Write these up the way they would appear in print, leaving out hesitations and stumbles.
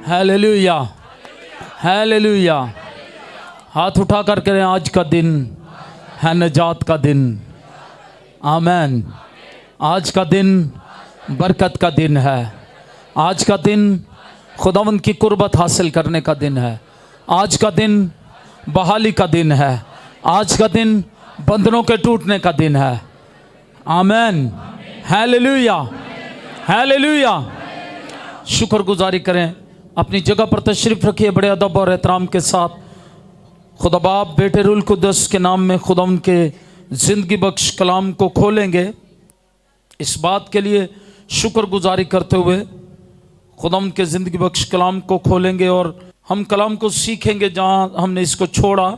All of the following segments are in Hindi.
Hallelujah, hallelujah. हाथ उठा कर करें, आज का दिन है नजात का दिन। आमीन। आज का दिन बरकत का दिन है। आज का दिन खुदावंद की कुर्बत हासिल करने का दिन है। आज का दिन बहाली का दिन है। आज का दिन बंधनों के टूटने का दिन है। आमीन। Hallelujah, hallelujah. शुक्रगुजारी करें, अपनी जगह पर तशरीफ़ रखिए बड़े अदब और एहतराम के साथ। खुदा बाप बेटे रूल कुद्दस के नाम में खुदा उनके ज़िंदगी बख्श कलाम को खोलेंगे। इस बात के लिए शुक्रगुजारी करते हुए खुदा उनके ज़िंदगी बख्श कलाम को खोलेंगे और हम कलाम को सीखेंगे। जहाँ हमने इसको छोड़ा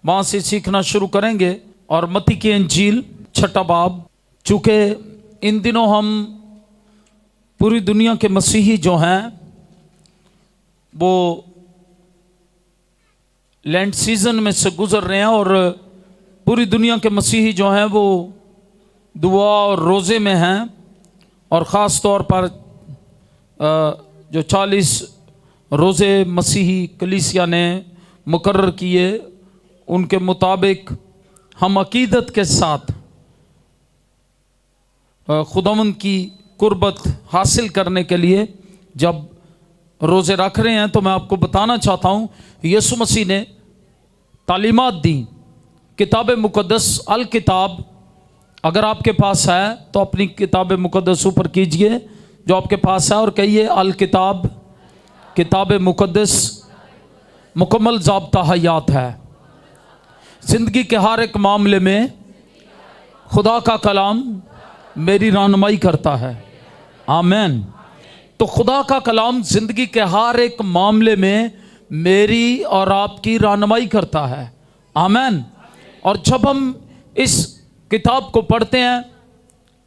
वहाँ से सीखना शुरू करेंगे। और मत्ती की इंजील 6 बाब, चूँकि इन दिनों हम पूरी दुनिया के मसीही जो हैं वो लैंड सीजन में से गुजर रहे हैं और पूरी दुनिया के मसीही जो हैं वो दुआ और रोज़े में हैं। और ख़ास तौर पर जो 40 रोज़े मसीही कलीसिया ने मुकर्रर किए, उनके मुताबिक हम अकीदत के साथ खुदावंद की कुर्बत हासिल करने के लिए जब रोज़े रख रहे हैं, तो मैं आपको बताना चाहता हूँ यीशु मसीह ने तालीमात दी। किताब मुक़द्दस अल किताब अगर आपके पास है तो अपनी किताब मुक़द्दस ऊपर कीजिए जो आपके पास है और कहिए अल किताब, किताब मुक़द्दस मुकम्मल ज़ाब्ता हयात है। ज़िंदगी के हर एक मामले में खुदा का कलाम मेरी रहनुमाई करता है। आमीन। तो खुदा का कलाम ज़िंदगी के हर एक मामले में मेरी और आपकी रहनुमाई करता है। आमीन। और जब हम इस किताब को पढ़ते हैं,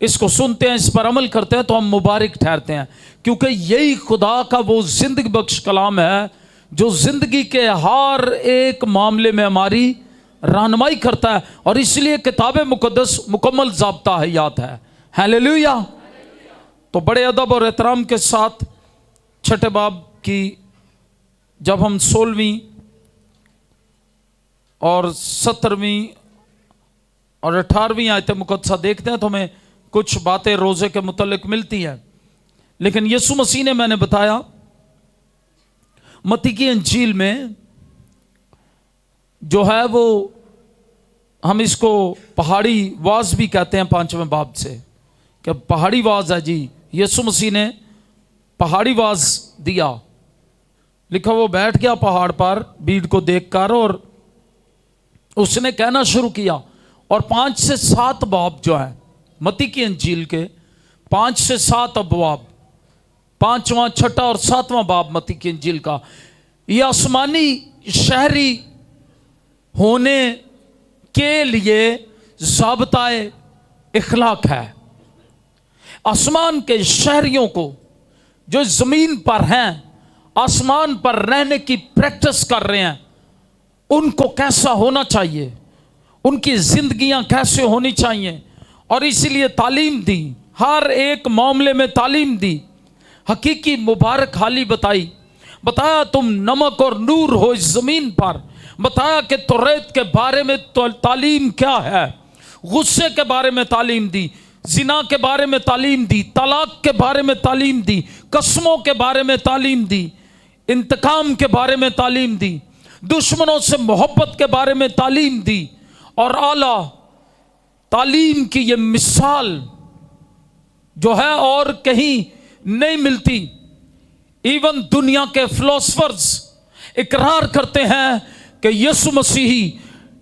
इसको सुनते हैं, इस पर अमल करते हैं तो हम मुबारक ठहरते हैं, क्योंकि यही खुदा का वो ज़िंदगी बख्श कलाम है जो ज़िंदगी के हर एक मामले में हमारी रहनुमाई करता है। और इसलिए किताब मुक़द्दस मुकम्मल ज़ाब्ता हयात है। हालेलुया। तो बड़े अदब और एहतराम के साथ 6 बाब की जब हम 16वीं और 17वीं और 18वीं आयत मुक़द्दसा देखते हैं तो हमें कुछ बातें रोज़े के मुतल्लिक मिलती हैं। लेकिन यीशु मसीह ने, मैंने बताया, मत्ती की इंजील में जो है वो हम इसको पहाड़ी वाज भी कहते हैं 5वें बाब से, कि पहाड़ी वाज है जी। यीशु मसीह ने पहाड़ी वाज दिया। लिखा वो बैठ गया पहाड़ पर भीड़ को देखकर और उसने कहना शुरू किया। और 5 से 7 बाब जो है मत्ती की इंजील के, 5 से 7 अबवाब, 5वां, 6वां और 7वां बाब मत्ती की इंजील का, यह आसमानी शहरी होने के लिए ज़ाब्ताए इखलाक है। आसमान के शहरियों को जो ज़मीन पर हैं, आसमान पर रहने की प्रैक्टिस कर रहे हैं, उनको कैसा होना चाहिए, उनकी ज़िंदगियां कैसे होनी चाहिए। और इसीलिए तालीम दी, हर एक मामले में तालीम दी, हकीकी मुबारक हाली बताई। बताया तुम नमक और नूर हो इस ज़मीन पर। बताया कि तौरात के बारे में तालीम क्या है, गुस्से के बारे में तालीम दी, जिना के बारे में तालीम दी, तलाक के बारे में तालीम दी, कसमों के बारे में तालीम दी, इंतकाम के बारे में तालीम दी, दुश्मनों से मोहब्बत के बारे में तालीम दी। और आला तालीम की ये मिसाल जो है और कहीं नहीं मिलती। इवन दुनिया के फिलोसफर्स इकरार करते हैं कि यीशु मसीही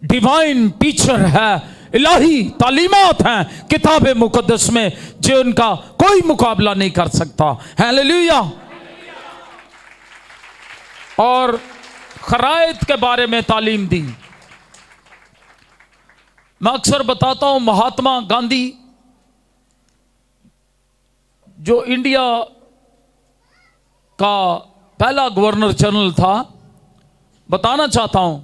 डिवाइन टीचर है, इलाही तालीमात हैं किताब मुक़द्दस में जो उनका कोई मुकाबला नहीं कर सकता। हालेलुया। और खरायत के बारे में तालीम दी। मैं अक्सर बताता हूं, महात्मा गांधी जो इंडिया का पहला गवर्नर जनरल था, बताना चाहता हूं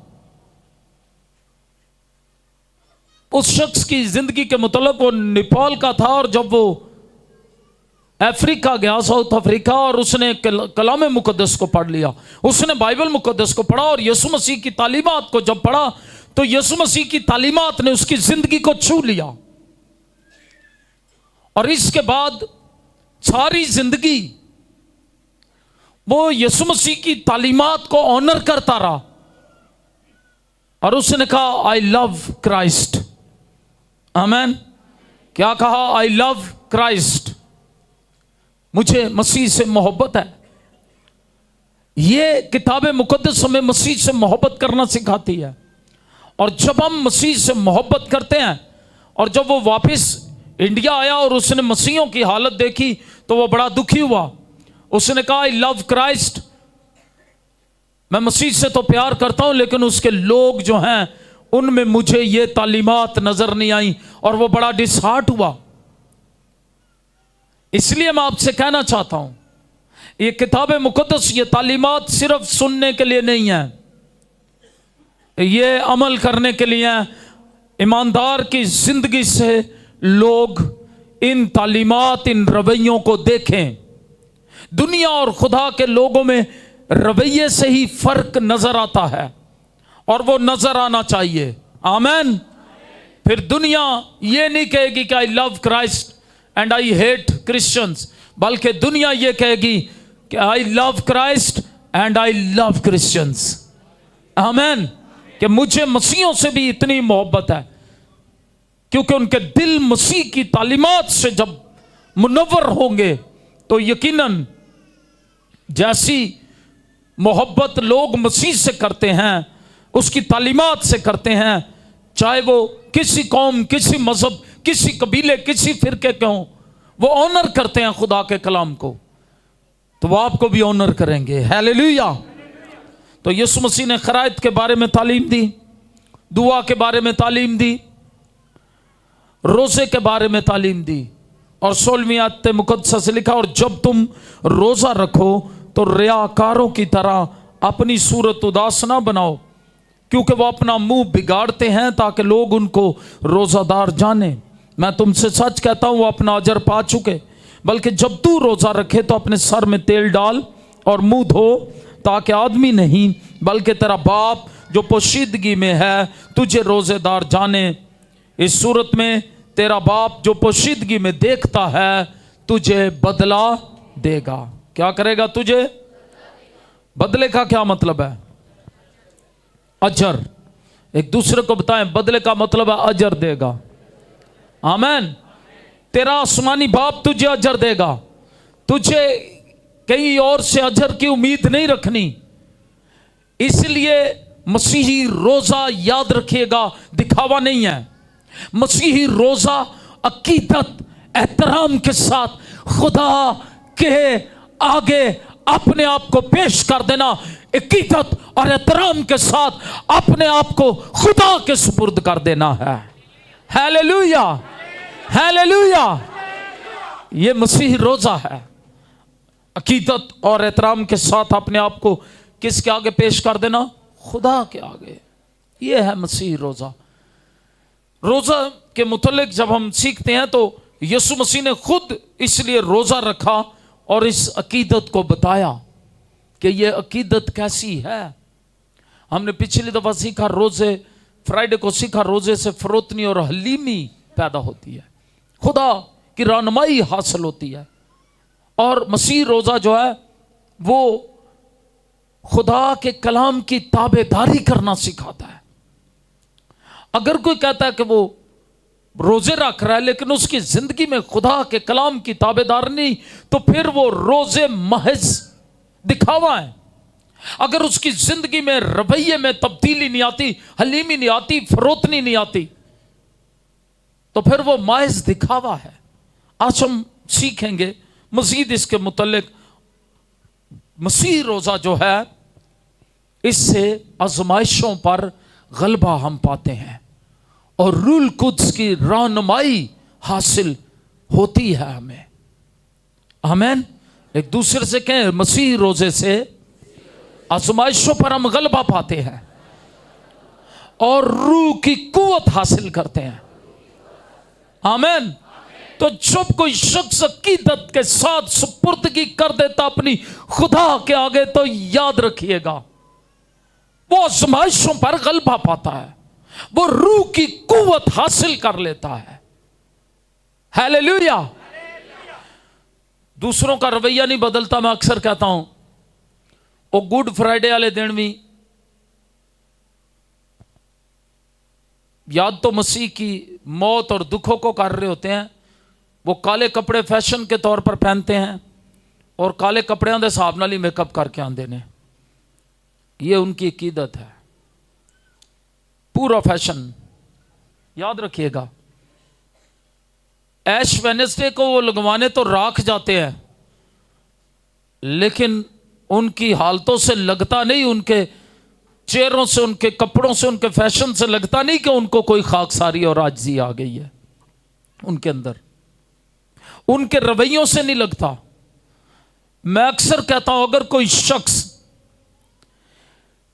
उस शख्स की जिंदगी के मुतल्लिक़। वो नेपाल का था और जब वो अफ्रीका गया, साउथ अफ्रीका, और उसने कलाम मुकद्दस को पढ़ लिया, उसने बाइबल मुकद्दस को पढ़ा और यीशु मसीह की तालीमात को जब पढ़ा तो यीशु मसीह की तालीमात ने उसकी जिंदगी को छू लिया। और इसके बाद सारी जिंदगी वो यीशु मसीह की तालीमात को ऑनर करता रहा और उसने कहा आई लव क्राइस्ट। आमेन। क्या कहा? आई लव क्राइस्ट, मुझे मसीह से मोहब्बत है। ये किताबें मुकद्दस हमें मसीह से मोहब्बत करना सिखाती है। और जब हम मसीह से मोहब्बत करते हैं, और जब वो वापस इंडिया आया और उसने मसीहों की हालत देखी तो वो बड़ा दुखी हुआ। उसने कहा आई लव क्राइस्ट, मैं मसीह से तो प्यार करता हूं लेकिन उसके लोग जो हैं उनमें मुझे ये तालीमात नजर नहीं आई, और वो बड़ा डिसहार्ट हुआ। इसलिए मैं आपसे कहना चाहता हूं, ये किताब मुकद्दस, ये तालीमात सिर्फ सुनने के लिए नहीं है, ये अमल करने के लिए है। ईमानदार की जिंदगी से लोग इन तालीमात, इन रवैयों को देखें। दुनिया और खुदा के लोगों में रवैये से ही फर्क नजर आता है और वो नजर आना चाहिए। आमेन। फिर दुनिया ये नहीं कहेगी कि I love Christ and I hate Christians, बल्कि दुनिया ये कहेगी कि I love Christ and I love Christians. Amen. कि मुझे मसीहों से भी इतनी मोहब्बत है, क्योंकि उनके दिल मसीह की तालीमात से जब मुनव्वर होंगे तो यकीनन जैसी मोहब्बत लोग मसीह से करते हैं, उसकी तालीमात से करते हैं, चाहे वो किसी कौम, किसी मजहब, किसी कबीले, किसी फिरके के हों, वो ऑनर करते हैं खुदा के कलाम को, तो वो आपको भी ऑनर करेंगे। हालेलुया। तो यीशु मसीह ने खरायत के बारे में तालीम दी, दुआ के बारे में तालीम दी, रोजे के बारे में तालीम दी, और 16वीं आयत मुकद्दस से लिखा, और जब तुम रोजा रखो तो रियाकारों की तरह अपनी सूरत उदास ना बनाओ, क्योंकि वो अपना मुंह बिगाड़ते हैं ताकि लोग उनको रोजादार जाने। मैं तुमसे सच कहता हूं वो अपना अजर पा चुके। बल्कि जब तू रोजा रखे तो अपने सर में तेल डाल और मुंह धो, ताकि आदमी नहीं बल्कि तेरा बाप जो पोशीदगी में है तुझे रोजेदार जाने। इस सूरत में तेरा बाप जो पोशीदगी में देखता है तुझे बदला देगा। क्या करेगा? तुझे बदले का क्या मतलब है? अजर। एक दूसरे को बताएं, बदले का मतलब है अजर देगा। आमेन। तेरा आसमानी बाप तुझे अजर देगा। तुझे कहीं और से अजर की उम्मीद नहीं रखनी। इसलिए मसीही रोजा, याद रखिएगा, दिखावा नहीं है। मसीही रोजा अकीदत, एहतराम के साथ खुदा के आगे अपने आप को पेश कर देना, अकीदत और एहतराम के साथ अपने आप को खुदा के सुपुर्द कर देना है। Hallelujah, hallelujah. ये मसीही रोजा है। अकीदत और एहतराम के साथ अपने आप को किसके आगे पेश कर देना? खुदा के आगे। ये है मसीही रोजा। रोजा के मुतल्लिक जब हम सीखते हैं तो यीशु मसीह ने खुद इसलिए रोजा रखा और इस अकीदत को बताया कि ये अकीदत कैसी है। हमने पिछली दफा सीखा रोजे, फ्राइडे को सीखा रोजे से फरोतनी और हलीमी पैदा होती है, खुदा की रहनुमाई हासिल होती है। और मसीह रोजा जो है वो खुदा के कलाम की ताबेदारी करना सिखाता है। अगर कोई कहता है कि वो रोजे रख रहा है लेकिन उसकी जिंदगी में खुदा के कलाम की ताबेदार नहीं, तो फिर वो रोजे महज दिखावा है। अगर उसकी जिंदगी में रवैये में तब्दीली नहीं आती, हलीमी नहीं आती, फरोतनी नहीं आती, तो फिर वो महज दिखावा है। आज हम सीखेंगे मजीद इसके मुतल्लिक। मसीह रोजा जो है इससे आजमाइशों पर गलबा हम पाते हैं और रूल कुद्स की रहनुमाई हासिल होती है हमें। आमीन। एक दूसरे से कहें, मसीह रोजे से आजमाइशों पर हम गलबा पाते हैं और रूह की कुव्वत हासिल करते हैं। आमीन। तो जब कोई शख्स अकीदत के साथ सुपुर्दगी कर देता अपनी खुदा के आगे, तो याद रखिएगा वो आजमाइशों पर गलबा पाता है, वो रूह की कुव्वत हासिल कर लेता है। हालेलुया। दूसरों का रवैया नहीं बदलता। मैं अक्सर कहता हूं वो गुड फ्राइडे वाले दिन भी याद तो मसीह की मौत और दुखों को कर रहे होते हैं। वो काले कपड़े फैशन के तौर पर पहनते हैं और काले कपड़ियां के हिसाब नाल ही मेकअप करके आंदे ने। ये उनकी अकीदत है, पूरा फैशन। याद रखिएगा, ऐश वेडनेसडे को वो लगवाने तो राख जाते हैं, लेकिन उनकी हालतों से लगता नहीं, उनके चेहरों से, उनके कपड़ों से, उनके फैशन से लगता नहीं कि उनको कोई खाकसारी और आजिज़ी आ गई है उनके अंदर। उनके रवैयों से नहीं लगता। मैं अक्सर कहता हूं अगर कोई शख्स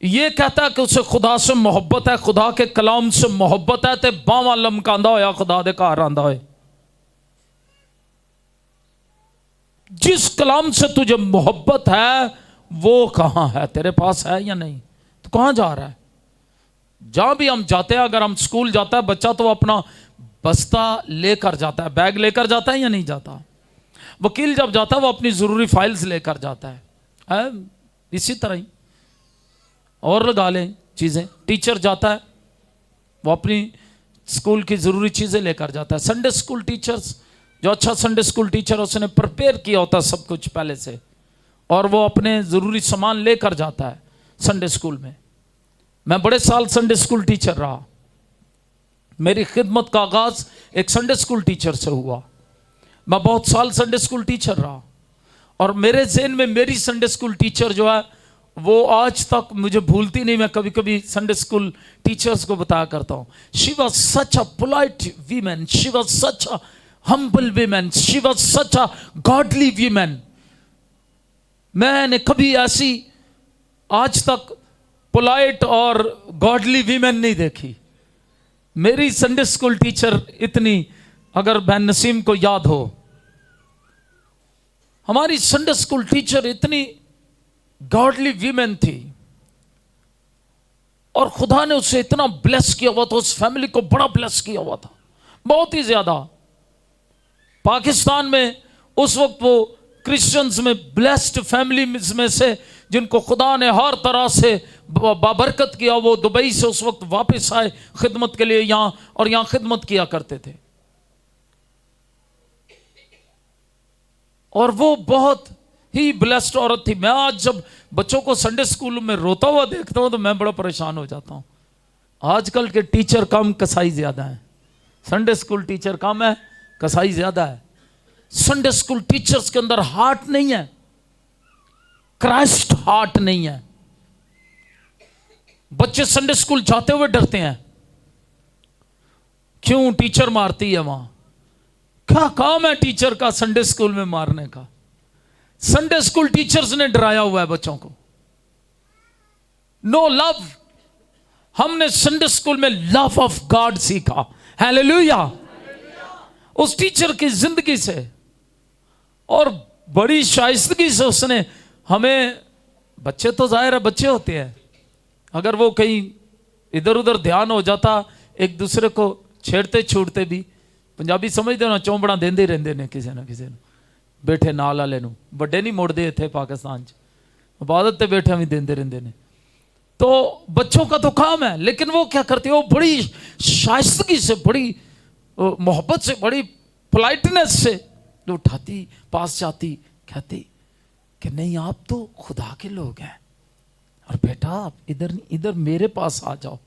ये कहता है कि उसे खुदा से मोहब्बत है, खुदा के कलाम से मोहब्बत है, तो बावां लमकांदा होया खुदा दे घर आंदा होए। जिस कलाम से तुझे मोहब्बत है वो कहां है, तेरे पास है या नहीं? तो कहां जा रहा है? जहां भी हम जाते हैं, अगर हम स्कूल जाता है बच्चा तो अपना बस्ता लेकर जाता है, बैग लेकर जाता है या नहीं जाता? वकील जब जाता है वो अपनी जरूरी फाइल्स लेकर जाता है। इसी तरह ही और लगा लें चीजें। टीचर जाता है वो अपनी स्कूल की जरूरी चीजें लेकर जाता है। संडे स्कूल टीचर्स, जो अच्छा संडे स्कूल टीचर उसने प्रिपेयर किया होता है सब कुछ पहले से, और वो अपने जरूरी सामान लेकर जाता है संडे स्कूल में। मैं बड़े साल संडे स्कूल टीचर रहा। मेरी खिदमत का आगाज एक संडे स्कूल टीचर से हुआ। मैं बहुत साल संडे स्कूल टीचर रहा और मेरे ज़हन में मेरी संडे स्कूल टीचर जो है वो आज तक मुझे भूलती नहीं। मैं कभी कभी संडे स्कूल टीचर्स को बताया करता हूँ, she was such a polite women, she was such a humble women, she was such a godly women. मैंने कभी ऐसी आज तक पोलाइट और गॉडली वीमेन नहीं देखी। मेरी संडे स्कूल टीचर इतनी, अगर बहन नसीम को याद हो, हमारी संडे स्कूल टीचर इतनी गॉडली वीमेन थी और खुदा ने उसे इतना ब्लेस किया हुआ था, उस फैमिली को बड़ा ब्लेस किया हुआ था, बहुत ही ज्यादा। पाकिस्तान में उस वक्त वो क्रिश्चियंस में ब्लेस्ड फैमिली में से जिनको खुदा ने हर तरह से बाबरकत किया, वो दुबई से उस वक्त वापस आए खिदमत के लिए यहां, और यहां खिदमत किया करते थे। और वो बहुत ही ब्लेस्ड औरत थी। मैं आज जब बच्चों को संडे स्कूल में रोता हुआ देखता हूं तो मैं बड़ा परेशान हो जाता हूं। आजकल के टीचर कम, कसाई ज्यादा है। संडे स्कूल टीचर कम है, कसाई ज्यादा है। संडे स्कूल टीचर्स के अंदर हार्ट नहीं है, क्राइस्ट हार्ट नहीं है। बच्चे संडे स्कूल जाते हुए डरते हैं, क्यों? टीचर मारती है वहां। क्या काम है टीचर का संडे स्कूल में मारने का? संडे स्कूल टीचर्स ने डराया हुआ है बच्चों को। No love. हमने संडे स्कूल में लव ऑफ गॉड सीखा। हालेलुया। उस टीचर की जिंदगी से और बड़ी शाइस्तगी से उसने हमें, बच्चे तो जाहिर है बच्चे होते हैं, अगर वो कहीं इधर उधर ध्यान हो जाता, एक दूसरे को छेड़ते छूटते भी, पंजाबी समझते हो ना, चौंबड़ा देंदे रहंदे ने किसी ना किसी, बैठे नाल वाले नूं, बड़े नहीं मुड़दे इत्थे पाकिस्तान च, इबादत ते बैठे भी देंदे रहंदे ने। तो बच्चों का तो काम है, लेकिन वो क्या करते हो, बड़ी शाइस्तगी से, बड़ी मोहब्बत से, बड़ी पोलाइटनेस से उठाती, पास जाती, कहती कि नहीं आप तो खुदा के लोग हैं और बेटा आप इधर इधर मेरे पास आ जाओ।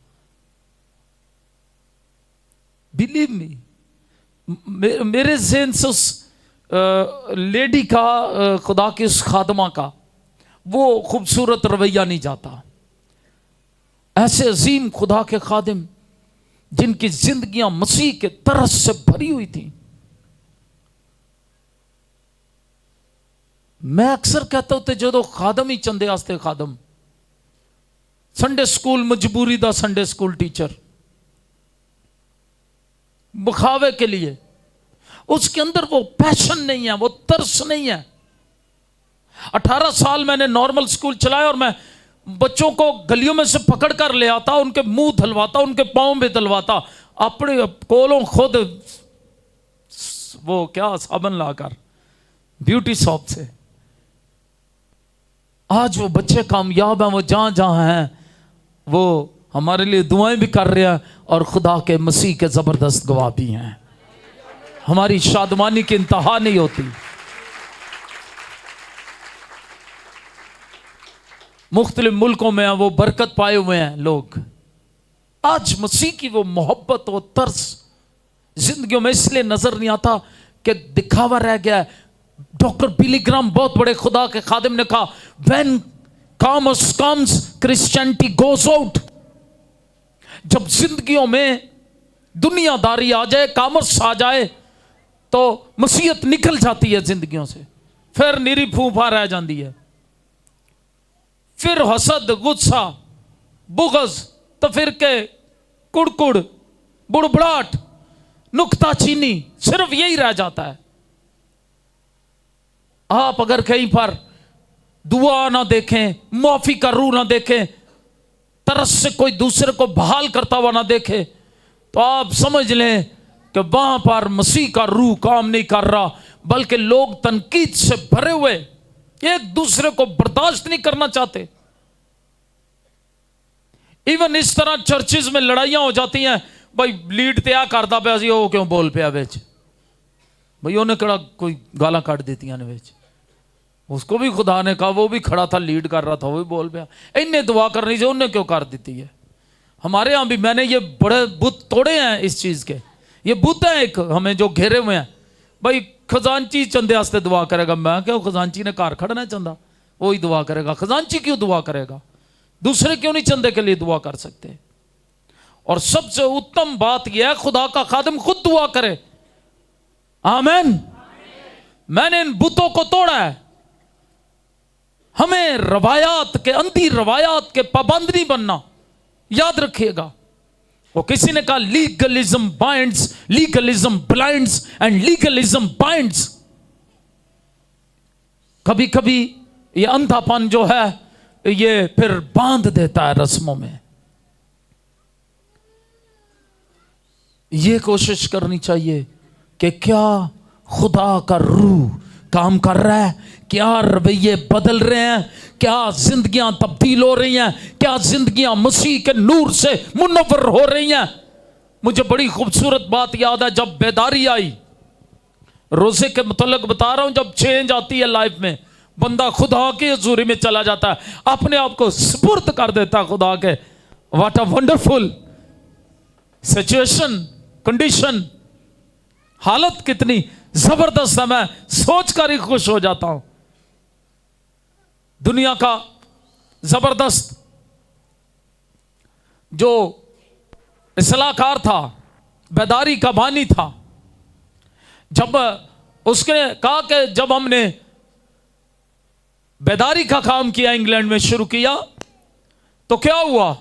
बिलीव मी, मेरे ज़हन से उस लेडी का, खुदा की उस खादमा का वो खूबसूरत रवैया नहीं जाता। ऐसे अजीम खुदा के खादिम जिनकी जिंदगियां मसीह के तरस से भरी हुई थी। मैं अक्सर कहता हूं जो खादम ही चंदे आस्ते खादम, संडे स्कूल मजबूरी दा संडे स्कूल टीचर, बखावे के लिए उसके अंदर वो पैशन नहीं है, वो तरस नहीं है। 18 साल मैंने नॉर्मल स्कूल चलाया और मैं बच्चों को गलियों में से पकड़ कर ले आता, उनके मुंह धलवाता, उनके पाँव में धलवाता, अपने कोलों खुद वो क्या साबन लाकर ब्यूटी शॉप से। आज वो बच्चे कामयाब हैं, वो जहां जहां हैं वो हमारे लिए दुआएं भी कर रहे हैं और खुदा के मसीह के जबरदस्त गवाह भी हैं। हमारी शादमानी की इंतहा नहीं होती। मुख्तलिफ मुल्कों में वो बरकत पाए हुए हैं लोग। आज मसीह की वो मोहब्बत, वो तरस जिंदगियों में इसलिए नजर नहीं आता कि दिखावा रह गया है। डॉक्टर बिली ग्राम, बहुत बड़े खुदा के खादिम, ने कहा, when commerce comes Christianity goes out. जब जिंदगियों में दुनियादारी आ जाए, कॉमर्स आ जाए, तो मसीहत निकल जाती है जिंदगियों से, फिर निरी फूफा रह जाती है। फिर हसद, गुस्सा, बुग़्ज़, तफिरके, कुड़कुड़, बुड़बड़ाहट, नुक्ताचीनी, सिर्फ यही रह जाता है। आप अगर कहीं पर दुआ ना देखें, माफी का रूह ना देखें, तरस से कोई दूसरे को बहाल करता हुआ ना देखे, तो आप समझ लें कि वहां पर मसीह का रूह काम नहीं कर रहा, बल्कि लोग तनकीद से भरे हुए एक दूसरे को बर्दाश्त नहीं करना चाहते। इवन इस तरह चर्चिज में लड़ाइयां हो जाती हैं, भाई लीड त्या करता पे सी, वो क्यों बोल पिया बेच, भाई उन्हें कड़ा कोई गाला काट देती ने बेच। उसको भी खुदा ने कहा, वो भी खड़ा था, लीड कर रहा था, वो भी बोल पिया। इन्हें दुआ करनी चाहिए, उन्हें क्यों कर देती है। हमारे यहां भी मैंने ये बड़े बुत तोड़े हैं इस चीज के। ये बुत है एक हमें जो घेरे हुए हैं, भाई खजांची चंदे वास्ते दुआ करेगा। मैं क्या, खजांची ने घर खड़ना चंदा, वो ही दुआ करेगा। खजांची क्यों दुआ करेगा, दूसरे क्यों नहीं चंदे के लिए दुआ कर सकते। और सबसे उत्तम बात यह है, खुदा का खादिम खुद दुआ करे। आमीन। मैंने इन बुतों को तोड़ा है। हमें रवायात के, अंधी रवायात के पाबंद नहीं बनना, याद रखिएगा। वो किसी ने कहा, legalism binds, legalism blinds and legalism binds. कभी कभी ये अंधापन जो है ये फिर बांध देता है रस्मों में। ये कोशिश करनी चाहिए कि क्या खुदा का रूह काम कर रहा है, क्या रवैये बदल रहे हैं, क्या जिंदगियां तब्दील हो रही हैं, क्या जिंदगियां मसीह के नूर से मुनव्वर हो रही हैं। मुझे बड़ी खूबसूरत बात याद है, जब बेदारी आई, रोजे के मुतल्लिक बता रहा हूं, जब चेंज आती है लाइफ में, बंदा खुदा की हजूरी में चला जाता है, अपने आप को सुपुर्द कर देता है खुदा के। What a wonderful situation, condition, हालत कितनी जबरदस्त है। मैं सोचकर ही खुश हो जाता हूं। दुनिया का जबरदस्त जो इस्लाहकार था, बेदारी का बानी था, जब उसने कहा कि जब हमने बेदारी का काम किया, इंग्लैंड में शुरू किया, तो क्या हुआ।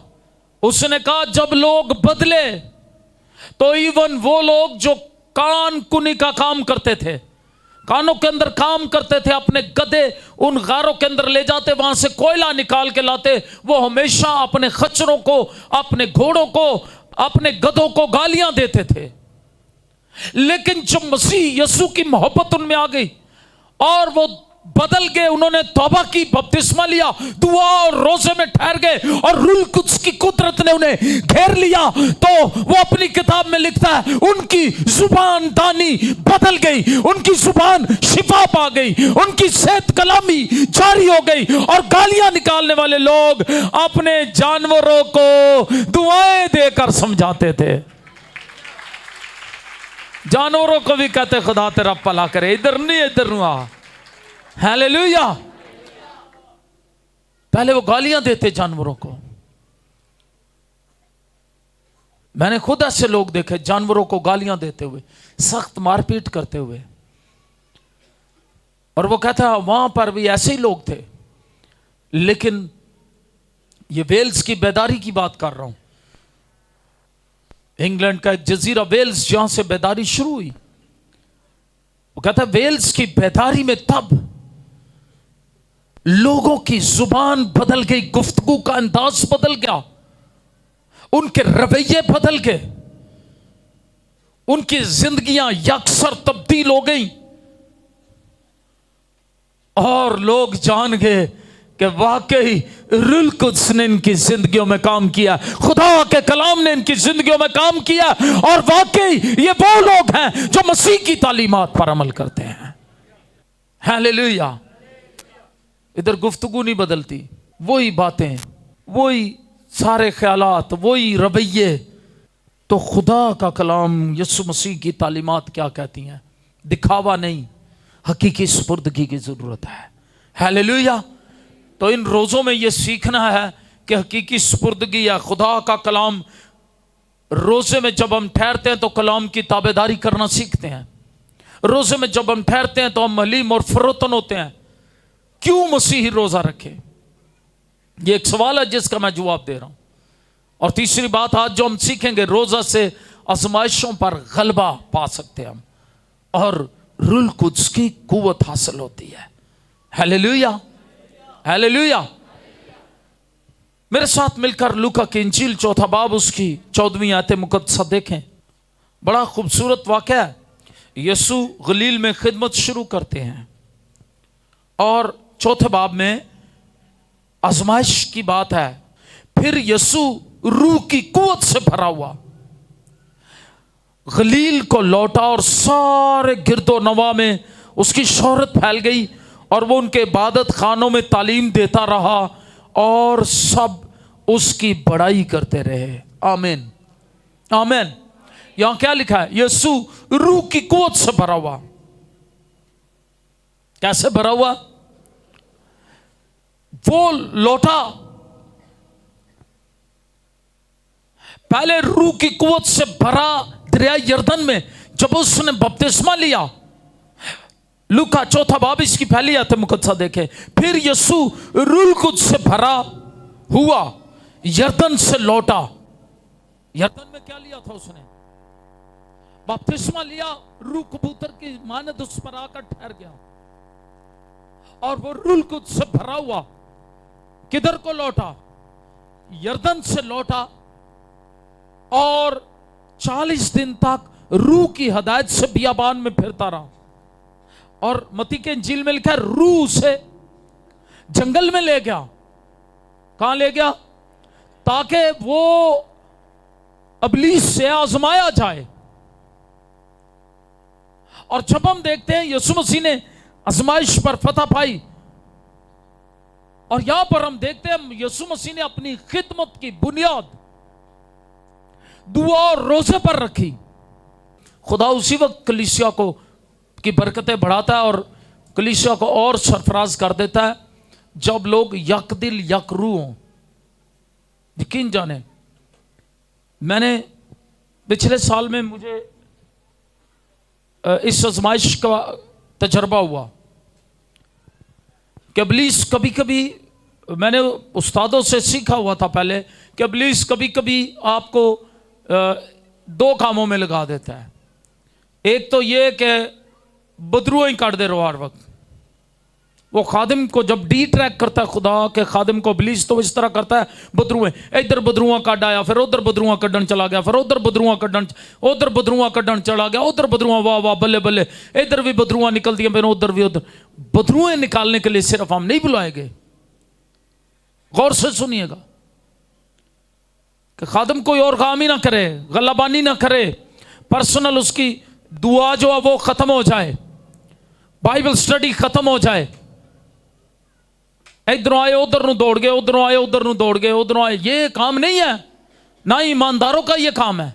उसने कहा जब लोग बदले तो इवन वो लोग जो कान कुनी का काम करते थे, कानों के अंदर काम करते थे, अपने गधे उन गारों के अंदर ले जाते, वहां से कोयला निकाल के लाते, वो हमेशा अपने खच्चरों को, अपने घोड़ों को, अपने गधों को गालियां देते थे। लेकिन जब मसीह यीशु की मोहब्बत उनमें आ गई और वो बदल गए, उन्होंने तौबा की, बपतिस्मा लिया, दुआ और रोजे में ठहर गए और रूह कुद्स की कुदरत ने उन्हें घेर लिया, तो वो अपनी किताब में लिखता है, उनकी जुबान दानी बदल गई, उनकी जुबान शिफा पा गई, उनकी सेहत कलामी जारी हो गई, और गालियां निकालने वाले लोग अपने जानवरों को दुआएं देकर समझाते थे। जानवरों को भी कहते खुदा तेरा भला करे, इधर नहीं इधर नु आ। हालेलुया। पहले वो गालियां देते जानवरों को। मैंने खुद ऐसे लोग देखे जानवरों को गालियां देते हुए, सख्त मारपीट करते हुए। और वो कहता है वहां पर भी ऐसे ही लोग थे। लेकिन ये वेल्स की बेदारी की बात कर रहा हूं, इंग्लैंड का एक जजीरा वेल्स, जहां से बेदारी शुरू हुई। वो कहता है वेल्स की बेदारी में तब लोगों की जुबान बदल गई, गुफ्तगू का अंदाज बदल गया, उनके रवैये बदल गए, उनकी जिंदगियां यकसर तब्दील हो गई और लोग जान गए कि वाकई रूह कुद्स ने इनकी जिंदगियों में काम किया, खुदा के कलाम ने इनकी जिंदगियों में काम किया और वाकई ये वो लोग हैं जो मसीह की तालीमात पर अमल करते हैं। हालेलुया। इधर गुफ्तगू नहीं बदलती, वही बातें, वही सारे ख्यालात, वही रवैये। तो खुदा का कलाम यीशु मसीह की तालीमात क्या कहती हैं? दिखावा नहीं, हकीकी सुपुर्दगी की जरूरत है। हालेलुया। तो इन रोज़ों में यह सीखना है कि हकीकी सुपुर्दगी या खुदा का कलाम, रोज़े में जब हम ठहरते हैं तो कलाम की ताबेदारी करना सीखते हैं। रोज़े में जब हम ठहरते हैं तो हम हलीम और फरोतन होते हैं। क्यों मसीही रोज़ा रखे? ये एक सवाल है जिसका मैं जवाब दे रहा हूं। और तीसरी बात आज जो हम सीखेंगे, रोज़ा से आजमाइशों पर गलबा पा सकते हैं हम और रूह कुद्स की कुव्वत हासिल होती है। Hallelujah, hallelujah. मेरे साथ मिलकर लूका की इंजील 4 बाब उसकी 14वीं आयत मुकद्दसा देखें। बड़ा खूबसूरत वाक़या है। यीशु गलील में खिदमत शुरू करते हैं और 4 बाब में आजमाइश की बात है। फिर यीशु रूह की कुव्वत से भरा हुआ गलील को लौटा और सारे गिरदो नवा में उसकी शोहरत फैल गई और वो उनके इबादत खानों में तालीम देता रहा और सब उसकी बड़ाई करते रहे। आमीन, आमीन। यहां क्या लिखा है? यीशु रूह की कुव्वत से भरा हुआ। कैसे भरा हुआ? वो लौटा, पहले रूह की कुव्वत से भरा दरिया यरदन में जब उसने बपतिस्मा लिया। लूका 4 बाब इसकी पहली आयत मुकद्दसा देखे। फिर यीशु रूह कुद्स से भरा हुआ यरदन से लौटा। यरदन में क्या लिया था उसने? बपतिस्मा लिया। रूह कबूतर की मानद उस पर आकर ठहर गया और वो रूह कुद्स से भरा हुआ किधर को लौटा? यरदन से लौटा और 40 दिन तक रूह की हदायत से बियाबान में फिरता रहा। और मत्ती के इंजील में लिखा है रूह से जंगल में ले गया। कहां ले गया? ताकि वो इब्लीस से आजमाया जाए। और जब हम देखते हैं यीशु मसीह ने आजमाइश पर फतह पाई और यहां पर हम देखते हैं यीशु मसीह ने अपनी खिदमत की बुनियाद दुआ और रोजे पर रखी। खुदा उसी वक्त कलीसिया को की बरकतें बढ़ाता है और कलीसिया को और सरफराज कर देता है जब लोग यकदिल यकरूह हों। यकीन जाने, मैंने पिछले साल में मुझे इस आजमाइश का तजर्बा हुआ कि इब्लीस कभी कभी, मैंने उस्तादों से सीखा हुआ था पहले कि इब्लीस कभी कभी आपको 2 कामों में लगा देता है। एक तो ये कि बदरुआ ही काट दे रहो हर वक्त। वो खादिम को जब डी ट्रैक करता है, खुदा के खादिम को इब्लीस तो इस तरह करता है, बदरुए इधर बदरुआ काट आया, फिर उधर बदरुआ कड्डन चला गया, फिर उधर बदरुआ कड्डन चला गया, उधर बदरुआ वाह वाह बल्ले बल्ले, इधर भी बदरुआ निकल दिया, फिर उधर भी उधर। बदरुए निकालने के लिए सिर्फ हम नहीं बुलाए गए। गौर से सुनिएगा कि खादिम कोई और काम ही ना करे, गलाबानी ना करे, पर्सनल उसकी दुआ जो है वो खत्म हो जाए, बाइबल स्टडी खत्म हो जाए। इधरों आए उधर दौड़ गए, उधरों आए उधर दौड़ गए, उधरों आए। ये काम नहीं है, ना ईमानदारों का ये काम है।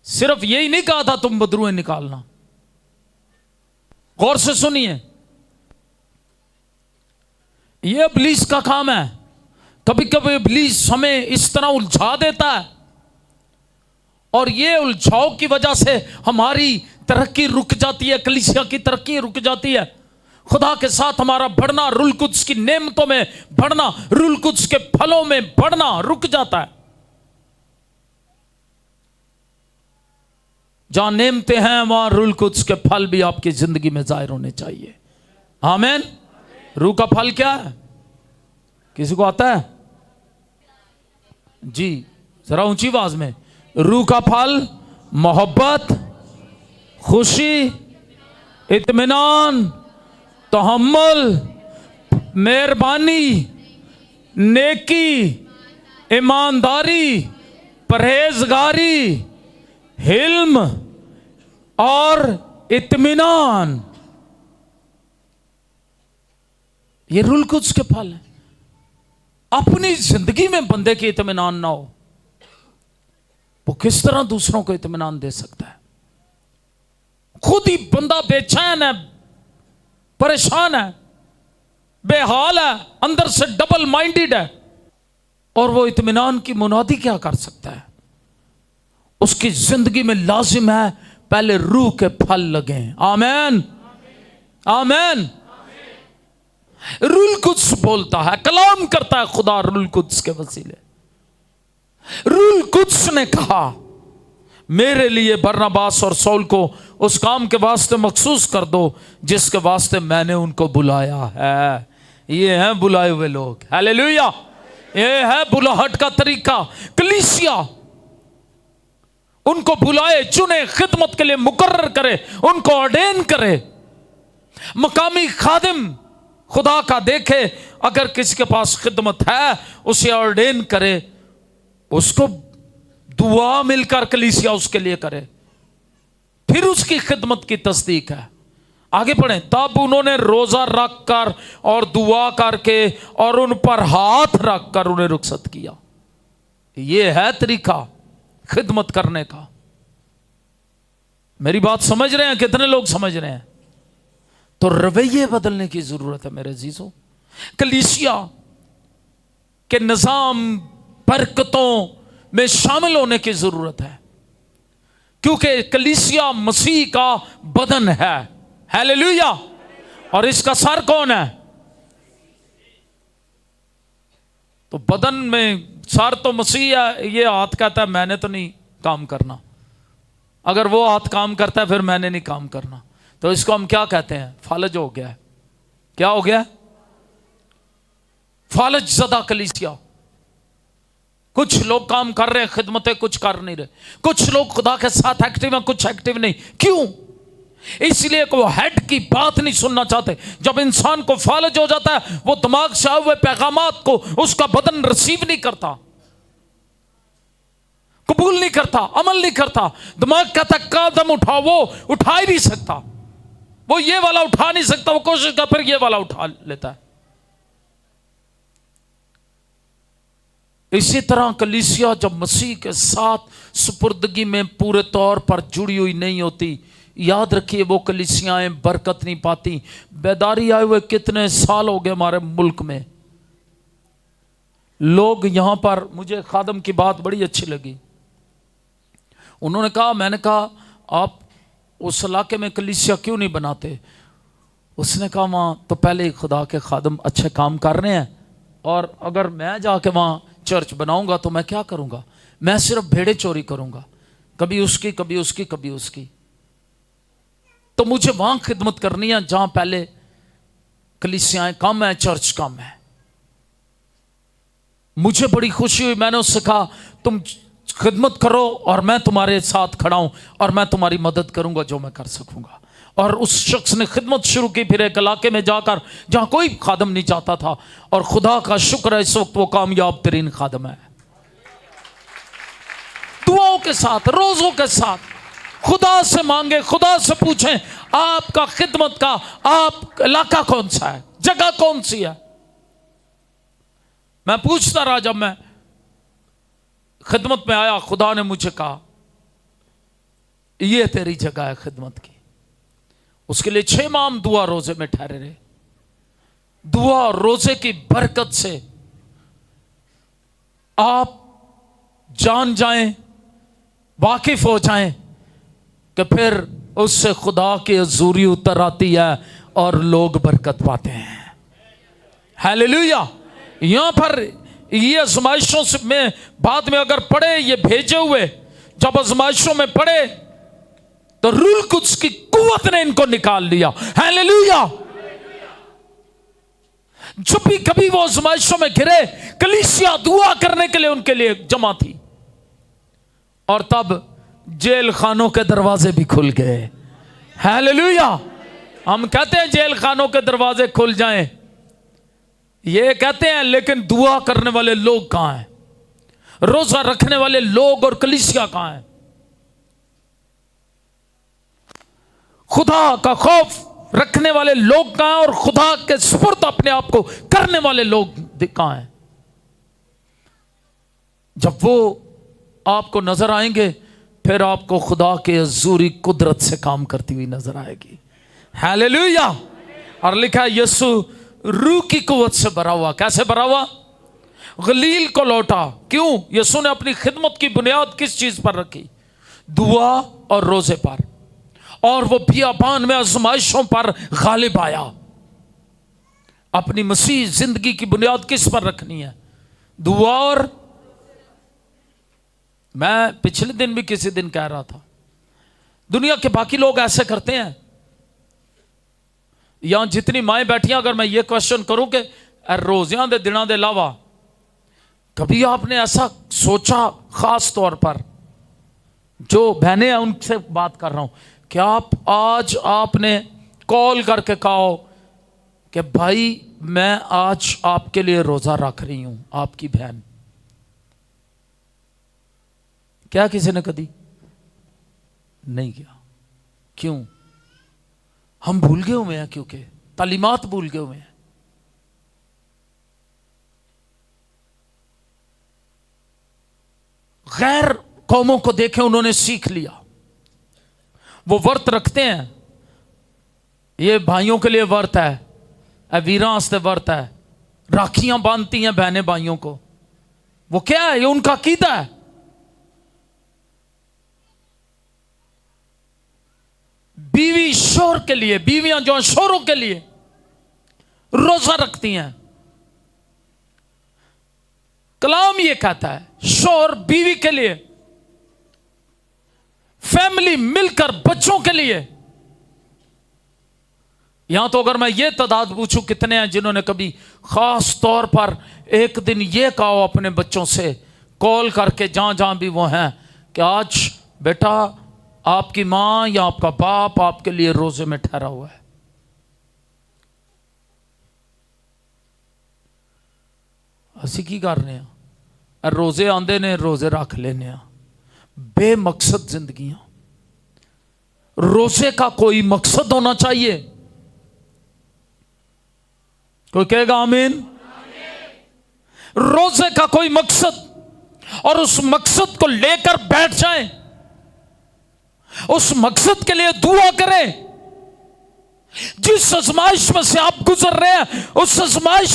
सिर्फ यही नहीं कहा था तुम बदरुए निकालना। गौर से सुनिए, ये इब्लीस का काम है। कभी कभी इब्लीस हमें इस तरह उलझा देता है और ये उलझाव की वजह से हमारी तरक्की रुक जाती है, कलीसिया की तरक्की रुक जाती है, खुदा के साथ हमारा बढ़ना, रूह कुद्स की नेमतों में बढ़ना, रूह कुद्स के फलों में बढ़ना रुक जाता है। जहां नेमते हैं वहां रूह कुद्स के फल भी आपकी जिंदगी में जाहिर होने चाहिए। आमीन। रूह का फल क्या है? किसी को आता है जी? जरा ऊंची आवाज में। रूह का फल मोहब्बत, खुशी, इत्मीनान, तहम्मुल, मेहरबानी, नेकी, ईमानदारी, परहेजगारी, हिल्म और इत्मीनान, ये रूह कुद्स के फल हैं। अपनी जिंदगी में बंदे की इत्मीनान ना हो, वो किस तरह दूसरों को इत्मीनान दे सकता है? खुद ही बंदा बेचैन है, परेशान है, बेहाल है, अंदर से डबल माइंडेड है, और वो इत्मीनान की मुनादी क्या कर सकता है? उसकी जिंदगी में लाजिम है पहले रूह के फल लगें। आमीन, आमीन। रूह कुद्स बोलता है, कलाम करता है खुदा रूह कुद्स के वसीले। रूह कुद्स ने कहा मेरे लिए बरनबास और सौल को उस काम के वास्ते मखसूस कर दो जिसके वास्ते मैंने उनको बुलाया है। ये हैं बुलाए हुए लोग। हालेलुया। ये है बुलाहट का तरीका। कलीसिया उनको बुलाए, चुने, खिदमत के लिए मुकर्रर करे, उनको ऑर्डेन करे। मकामी खादिम खुदा का देखे, अगर किसी के पास खिदमत है उसे ऑर्डेन करे, उसको दुआ मिलकर कलीसिया उसके लिए करे, फिर उसकी खिदमत की तस्दीक है। आगे पढ़ें। तब उन्होंने रोजा रखकर और दुआ करके और उन पर हाथ रखकर उन्हें रुखसत किया। यह है तरीका खिदमत करने का। मेरी बात समझ रहे हैं? कितने लोग समझ रहे हैं? तो रवैये बदलने की जरूरत है मेरे अजीजों। कलीसिया के निजाम बरकतों में शामिल होने की जरूरत है, क्योंकि कलीसिया मसीह का बदन है। हालेलुया। और इसका सर कौन है? तो बदन में सर तो मसीह है। ये हाथ कहता है मैंने तो नहीं काम करना, अगर वो हाथ काम करता है फिर मैंने नहीं काम करना, तो इसको हम क्या कहते हैं? फालज हो गया है। क्या हो गया? फालज ज़दा कलीसिया। कुछ लोग काम कर रहे हैं, खिदमतें कुछ कर नहीं रहे। कुछ लोग खुदा के साथ एक्टिव हैं, कुछ एक्टिव नहीं। क्यों? इसलिए कि वो हेड की बात नहीं सुनना चाहते। जब इंसान को फालज हो जाता है, वो दिमाग से आए हुए पैगामात को उसका बदन रिसीव नहीं करता, कबूल नहीं करता, अमल नहीं करता। दिमाग कहता कदम उठाओ, वो उठा ही नहीं सकता। वो ये वाला उठा नहीं सकता, वो कोशिश कर फिर ये वाला उठा लेता है। इसी तरह कलीसिया जब मसीह के साथ सुपुर्दगी में पूरे तौर पर जुड़ी हुई नहीं होती, याद रखिए वो कलीसियाएं बरकत नहीं पाती। बेदारी आए हुए कितने साल हो गए हमारे मुल्क में। लोग यहां पर, मुझे खादम की बात बड़ी अच्छी लगी। उन्होंने कहा, मैंने कहा आप उस इलाके में कलीसिया क्यों नहीं बनाते? उसने कहा वहां तो पहले खुदा के खादम अच्छे काम कर रहे हैं, और अगर मैं जाके वहां चर्च बनाऊंगा तो मैं क्या करूंगा? मैं सिर्फ भेड़े चोरी करूंगा, कभी उसकी कभी उसकी कभी उसकी। तो मुझे वहां खिदमत करनी है जहां पहले कलीसियाएं कम है, चर्च कम है। मुझे बड़ी खुशी हुई। मैंने उससे कहा तुम खिदमत करो और मैं तुम्हारे साथ खड़ा हूं और मैं तुम्हारी मदद करूंगा जो मैं कर सकूंगा। और उस शख्स ने खिदमत शुरू की, फिर एक इलाके में जाकर जहां कोई खादम नहीं चाहता था, और खुदा का शुक्र है इस वक्त वो कामयाब तरीन खादम है। दुआओं के साथ, रोजों के साथ खुदा से मांगे, खुदा से पूछें आपका खिदमत का आप इलाका कौन सा है, जगह कौन सी है। मैं पूछता रहा, जब मैं खिदमत में आया खुदा ने मुझे कहा ये तेरी जगह है खिदमत की। उसके लिए 6 माह हम दुआ रोजे में ठहरे रहे। दुआ और रोजे की बरकत से आप जान जाएं, वाकिफ हो जाएं कि फिर उससे खुदा की हजूरी उतर आती है और लोग बरकत पाते हैं। हालेलुया। यहां पर ये आजमाइशों में बाद में अगर पढ़े, ये भेजे हुए जब आजमाइशों में पढ़े तो रूल कुछ की कुव्वत ने इनको निकाल लिया। हालेलुया। जब भी कभी वो आजमाइशों में घिरे, कलीसिया दुआ करने के लिए उनके लिए जमा थी, और तब जेल खानों के दरवाजे भी खुल गए। हालेलुया। हम कहते हैं जेल खानों के दरवाजे खुल जाएं, ये कहते हैं, लेकिन दुआ करने वाले लोग कहां हैं? रोजा रखने वाले लोग और कलीसिया कहां हैं? खुदा का खौफ रखने वाले लोग कहां हैं? और खुदा के सुपुर्द अपने आप को करने वाले लोग कहां हैं? जब वो आपको नजर आएंगे, फिर आपको खुदा के अजूरी कुदरत से काम करती हुई नजर आएगी। हालेलुया। और लिखा है यीशु रूह की कुव्वत से भरा हुआ। कैसे भरा हुआ? गलील को लौटा। क्यों? यीशु ने अपनी खिदमत की बुनियाद किस चीज पर रखी? दुआ और रोजे पर। और वो बियाबान में आजमाइशों पर गालिब आया। अपनी मसीह जिंदगी की बुनियाद किस पर रखनी है? दुआ और। मैं पिछले दिन भी किसी दिन कह रहा था, दुनिया के बाकी लोग ऐसे करते हैं। यहां जितनी माएं बैठी हैं, अगर मैं ये क्वेश्चन करूं कि रोज़ियां दे दिनों के अलावा कभी आपने ऐसा सोचा, खास तौर पर जो बहनें हैं उनसे बात कर रहा हूं, कि आज आपने कॉल करके कहा कि भाई मैं आज आपके लिए रोजा रख रही हूं, आपकी बहन? क्या किसी ने कभी नहीं किया? क्यों? हम भूल गए हुए हैं, क्योंकि तालीमात भूल गए हुए हैं। गैर कौमों को देखें, उन्होंने सीख लिया, वो व्रत रखते हैं। ये भाइयों के लिए व्रत है, वीरां वास्ते व्रत है, राखियां बांधती हैं बहनें भाइयों को। वो क्या है? ये उनका अकीदा है। बीवी शोहर के लिए, बीवियां जो शोहरों के लिए रोजा रखती हैं। कलाम ये कहता है शोहर बीवी के लिए, फैमिली मिलकर बच्चों के लिए। यहां तो अगर मैं ये तादाद पूछूं कितने हैं जिन्होंने कभी खास तौर पर एक दिन ये कहा अपने बच्चों से कॉल करके, जहां जहां भी वो हैं, कि आज बेटा आपकी मां या आपका बाप आपके लिए रोजे में ठहरा हुआ है। ਅਸੀਂ ਕੀ कर रहे हैं? रोजे आंदे ने, रोजे रख लेने। बेमकसद जिंदगियां। रोजे का कोई मकसद होना चाहिए। कोई कहेगा आमीन? रोजे का कोई मकसद, और उस मकसद को लेकर बैठ जाएं, उस मकसद के लिए दुआ करें। जिस आजमाइश में से आप गुजर रहे हैं, उस आजमाइश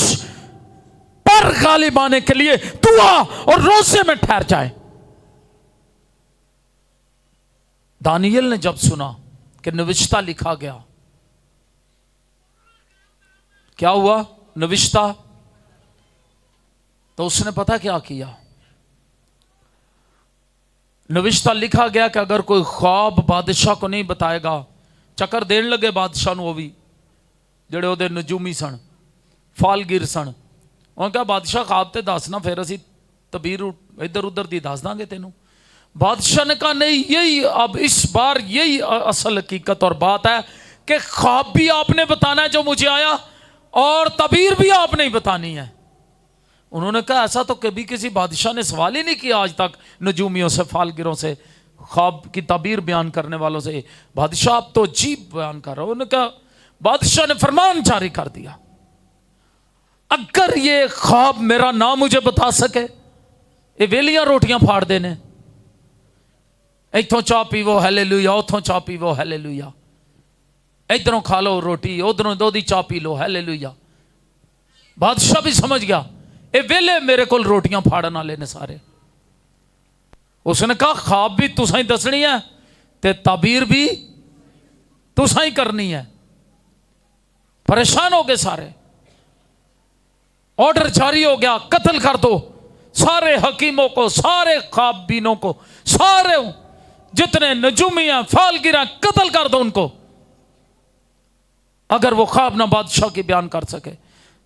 पर गालिब आने के लिए दुआ और रोजे में ठहर जाए। दानियल ने जब सुना कि नविश्ता लिखा गया, क्या हुआ? नविश्ता। तो उसने पता क्या किया? नविश्ता लिखा गया कि अगर कोई ख्वाब बादशाह को नहीं बताएगा, चक्कर देने लगे बादशाह ਨੂੰ, ਉਹ ਵੀ ਜਿਹੜੇ ਉਹਦੇ ਨਜੂਮੀ ਸਨ, ਫਾਲਗੀਰ ਸਨ। उन्होंने कहा बादशाह ख्वाब ते दसना, फिर असी तबीर इधर उधर दी दस देंगे तेनू। बादशाह ने कहा नहीं, यही अब इस बार यही असल हकीकत और बात है कि ख्वाब भी आपने बताना है जो मुझे आया, और तबीर भी आपने ही बतानी है। उन्होंने कहा ऐसा तो कभी किसी बादशाह ने सवाल ही नहीं किया आज तक नजूमियों से, फालगिरों से, ख्वाब की तबीर बयान करने वालों से। बादशाह आप तो अजीब बयान कर रहे हो। उन्होंने कहा, बादशाह ने फरमान जारी कर दिया, अगर ये ख्वाब मेरा नाम मुझे बता सके, ये वेलियां रोटियां फाड़ देने, इथों चाह पीवो हालेलुया, उथों चाह पीवो हालेलुया, इधरों खा लो रोटी, उधरों दोधी चाह पी लो हालेलुया। बादशाह भी समझ गया ये वेले मेरे को रोटियां फाड़न वाले ने सारे। उसने कहा ख्वाब भी तुसा ही दसनी है ते ताबीर भी तुसा ही करनी है। परेशान हो गए सारे। ऑर्डर जारी हो गया, कत्ल कर दो सारे हकीमों को, सारे ख्वाबीनों को, सारे जितने नजूमी हैं, फालगिर हैं, कत्ल कर दो उनको, अगर वो ख्वाब ना बादशाह की बयान कर सके।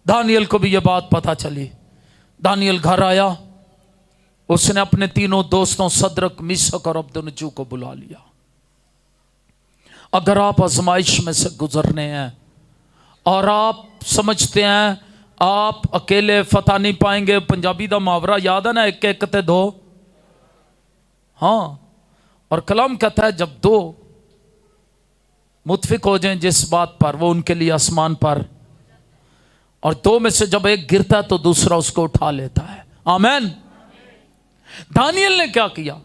दानियल को भी ये बात पता चली। दानियल घर आया, उसने अपने तीनों दोस्तों सदरक, मिशक और अब्दुन्नजू को बुला लिया। अगर आप आजमाइश में से गुजरने हैं और आप समझते हैं आप अकेले फतह नहीं पाएंगे, पंजाबी का मुहावरा याद है ना, एक एक ते दो। हाँ, और कलाम कहता है जब दो मुत्फिक हो जाएं जिस बात पर, वो उनके लिए आसमान पर, और दो में से जब एक गिरता है तो दूसरा उसको उठा लेता है। आमीन। दानियल ने क्या किया?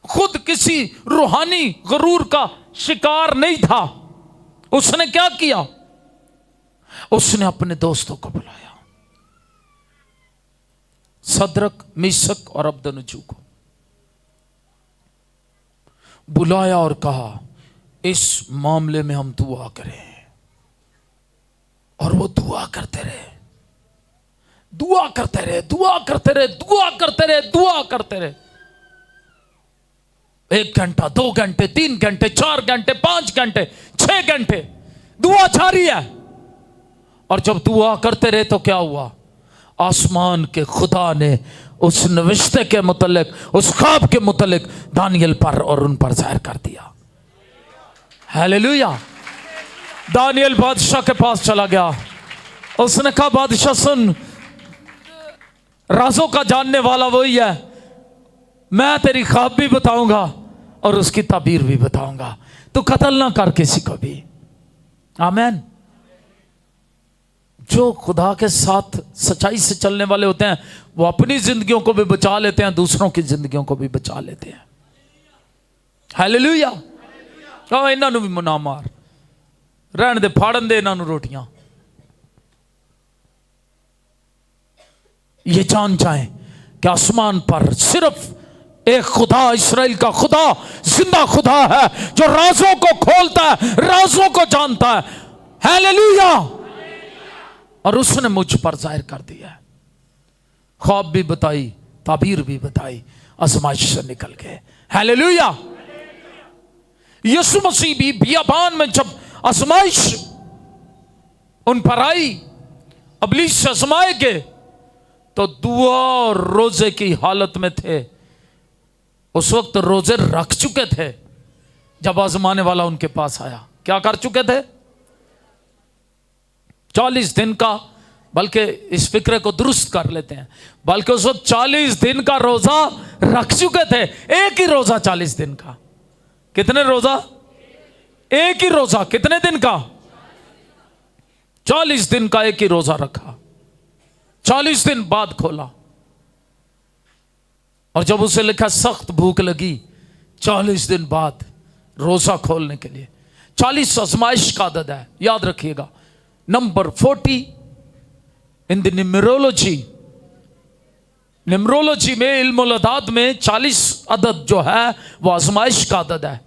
खुद किसी रूहानी गरूर का शिकार नहीं था। उसने क्या किया? उसने अपने दोस्तों को बुलाया, सदरक, मिशक और अब्दुन्नजू को बुलाया और कहा इस मामले में हम दुआ करें। और वो दुआ करते रहे, दुआ करते रहे, दुआ करते रहे, दुआ करते रहे, दुआ करते रहे। 1 घंटा, 2 घंटे, 3 घंटे, 4 घंटे, 5 घंटे, 6 घंटे दुआ जारी है। और जब दुआ करते रहे तो क्या हुआ? आसमान के खुदा ने उस नविश्ते के मुतल्लिक, उस ख्वाब के मुतल्लिक दानियल पर और उन पर जाहिर कर दिया। हालेलुया। दानियल बादशाह के पास चला गया। उसने कहा बादशाह सुन, राजों का जानने वाला वही है, मैं तेरी ख्वाब भी बताऊंगा और उसकी ताबीर भी बताऊंगा। तू कत्ल ना कर किसी को भी। आमीन। जो खुदा के साथ सच्चाई से चलने वाले होते हैं वो अपनी जिंदगियों को भी बचा लेते हैं, दूसरों की जिंदगियों को भी बचा लेते हैं। हालेलुया। कहो इन्हों भी मुना मार, रहन दे, फाड़न दे इन्हों रोटियां। ये जान जाएं कि आसमान पर सिर्फ एक खुदा, इस्राएल का खुदा, जिंदा खुदा है जो राजों को खोलता है, राजों को जानता है। हालेलुया। और उसने मुझ पर जाहिर कर दिया है। ख्वाब भी बताई, ताबीर भी बताई, आजमाइश से निकल गए। हालेलुया। यीशु मसीह भी बियाबान में जब आजमाइश उन पर आई, इब्लीस से आजमाए गए, तो दुआ और रोजे की हालत में थे। उस वक्त रोजे रख चुके थे जब आजमाने वाला उनके पास आया। क्या कर चुके थे? 40 दिन का, बल्कि इस फिक्रे को दुरुस्त कर लेते हैं, बल्कि उस वक्त 40 दिन का रोजा रख चुके थे। एक ही रोजा 40 दिन का। कितने रोजा? एक ही रोजा। कितने दिन का? 40 दिन का एक ही रोजा रखा। 40 दिन बाद खोला, और जब उसे लिखा सख्त भूख लगी 40 दिन बाद रोजा खोलने के लिए। 40 आजमाइश का अदद है, याद रखिएगा। नंबर 40 इन द न्यूमरोलॉजी में, इल्मुल अदाद में 40 अदद जो है वो आजमाइश का अदद है।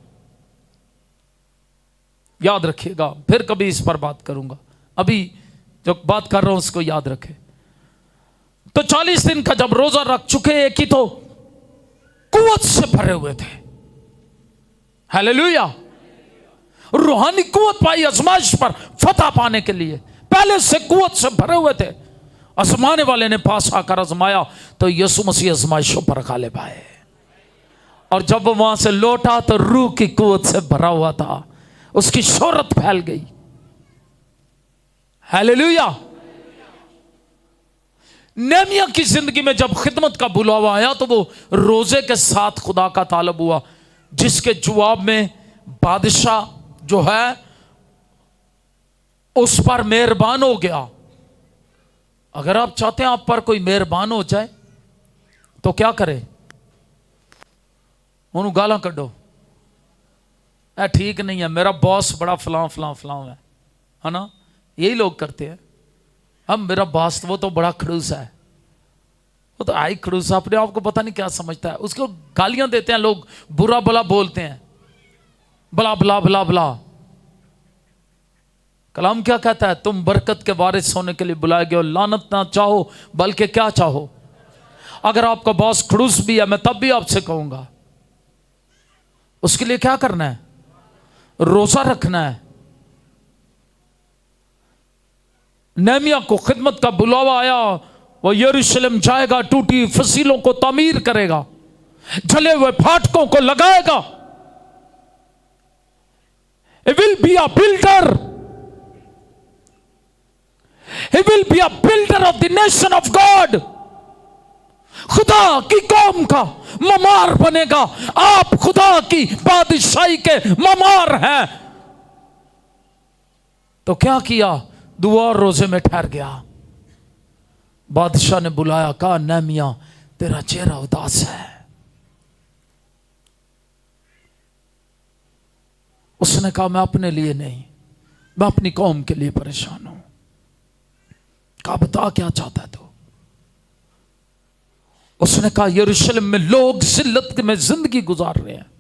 याद रखिएगा, फिर कभी इस पर बात करूंगा, अभी जो बात कर रहा हूं उसको याद रखें। तो 40 दिन का जब रोजा रख चुके, एक ही तो कुव्वत से भरे हुए थे। हालेलुया। रूहानी कुव्वत पाई आजमाइश पर फतह पाने के लिए, पहले से कुव्वत से भरे हुए थे। आजमाने वाले ने पास आकर आजमाया तो यीशु मसीह आजमाइशों पर गालिब आए। और जब वो वहां से लौटा तो रूह की कुव्वत से भरा हुआ था, उसकी शोहरत फैल गई। हालेलुया। नेहमिया की जिंदगी में जब खिदमत का बुलावा आया तो वो रोजे के साथ खुदा का तालब हुआ, जिसके जवाब में बादशाह जो है उस पर मेहरबान हो गया। अगर आप चाहते हैं आप पर कोई मेहरबान हो जाए तो क्या करें? उन्होंने गाला कड्डो, ऐ ठीक नहीं है, मेरा बॉस बड़ा फलां फलां फलां है ना। यही लोग करते हैं। हम मेरा बॉस वो तो बड़ा खड़ूस है, वो तो आई खड़ूस, अपने आप को पता नहीं क्या समझता है, उसको गालियां देते हैं लोग, बुरा भला बोलते हैं, बला बला बला बला। कलाम क्या कहता है? तुम बरकत के वारिस होने के लिए बुलाए गए हो, लानत ना चाहो बल्कि क्या चाहो। अगर आपका बॉस खड़ूस भी है, मैं तब भी आपसे कहूंगा उसके लिए क्या करना है? रोजा रखना है। नेहमिया को खिदमत का बुलावा आया, वो यरूशलेम जाएगा, टूटी फसीलों को तामीर करेगा, जले हुए फाटकों को लगाएगा। He will be a builder. He will be a builder of the nation of God. खुदा की कौम का ममार बनेगा। आप खुदा की बादशाही के ममार हैं। तो क्या किया? दुआ और रोजे में ठहर गया। बादशाह ने बुलाया, कहा नेहमिया तेरा चेहरा उदास है। उसने कहा मैं अपने लिए नहीं, मैं अपनी कौम के लिए परेशान हूं। कहा बता क्या चाहता है तू? उसने कहा यरूशलेम में लोग जिल्लत में जिंदगी गुजार रहे हैं।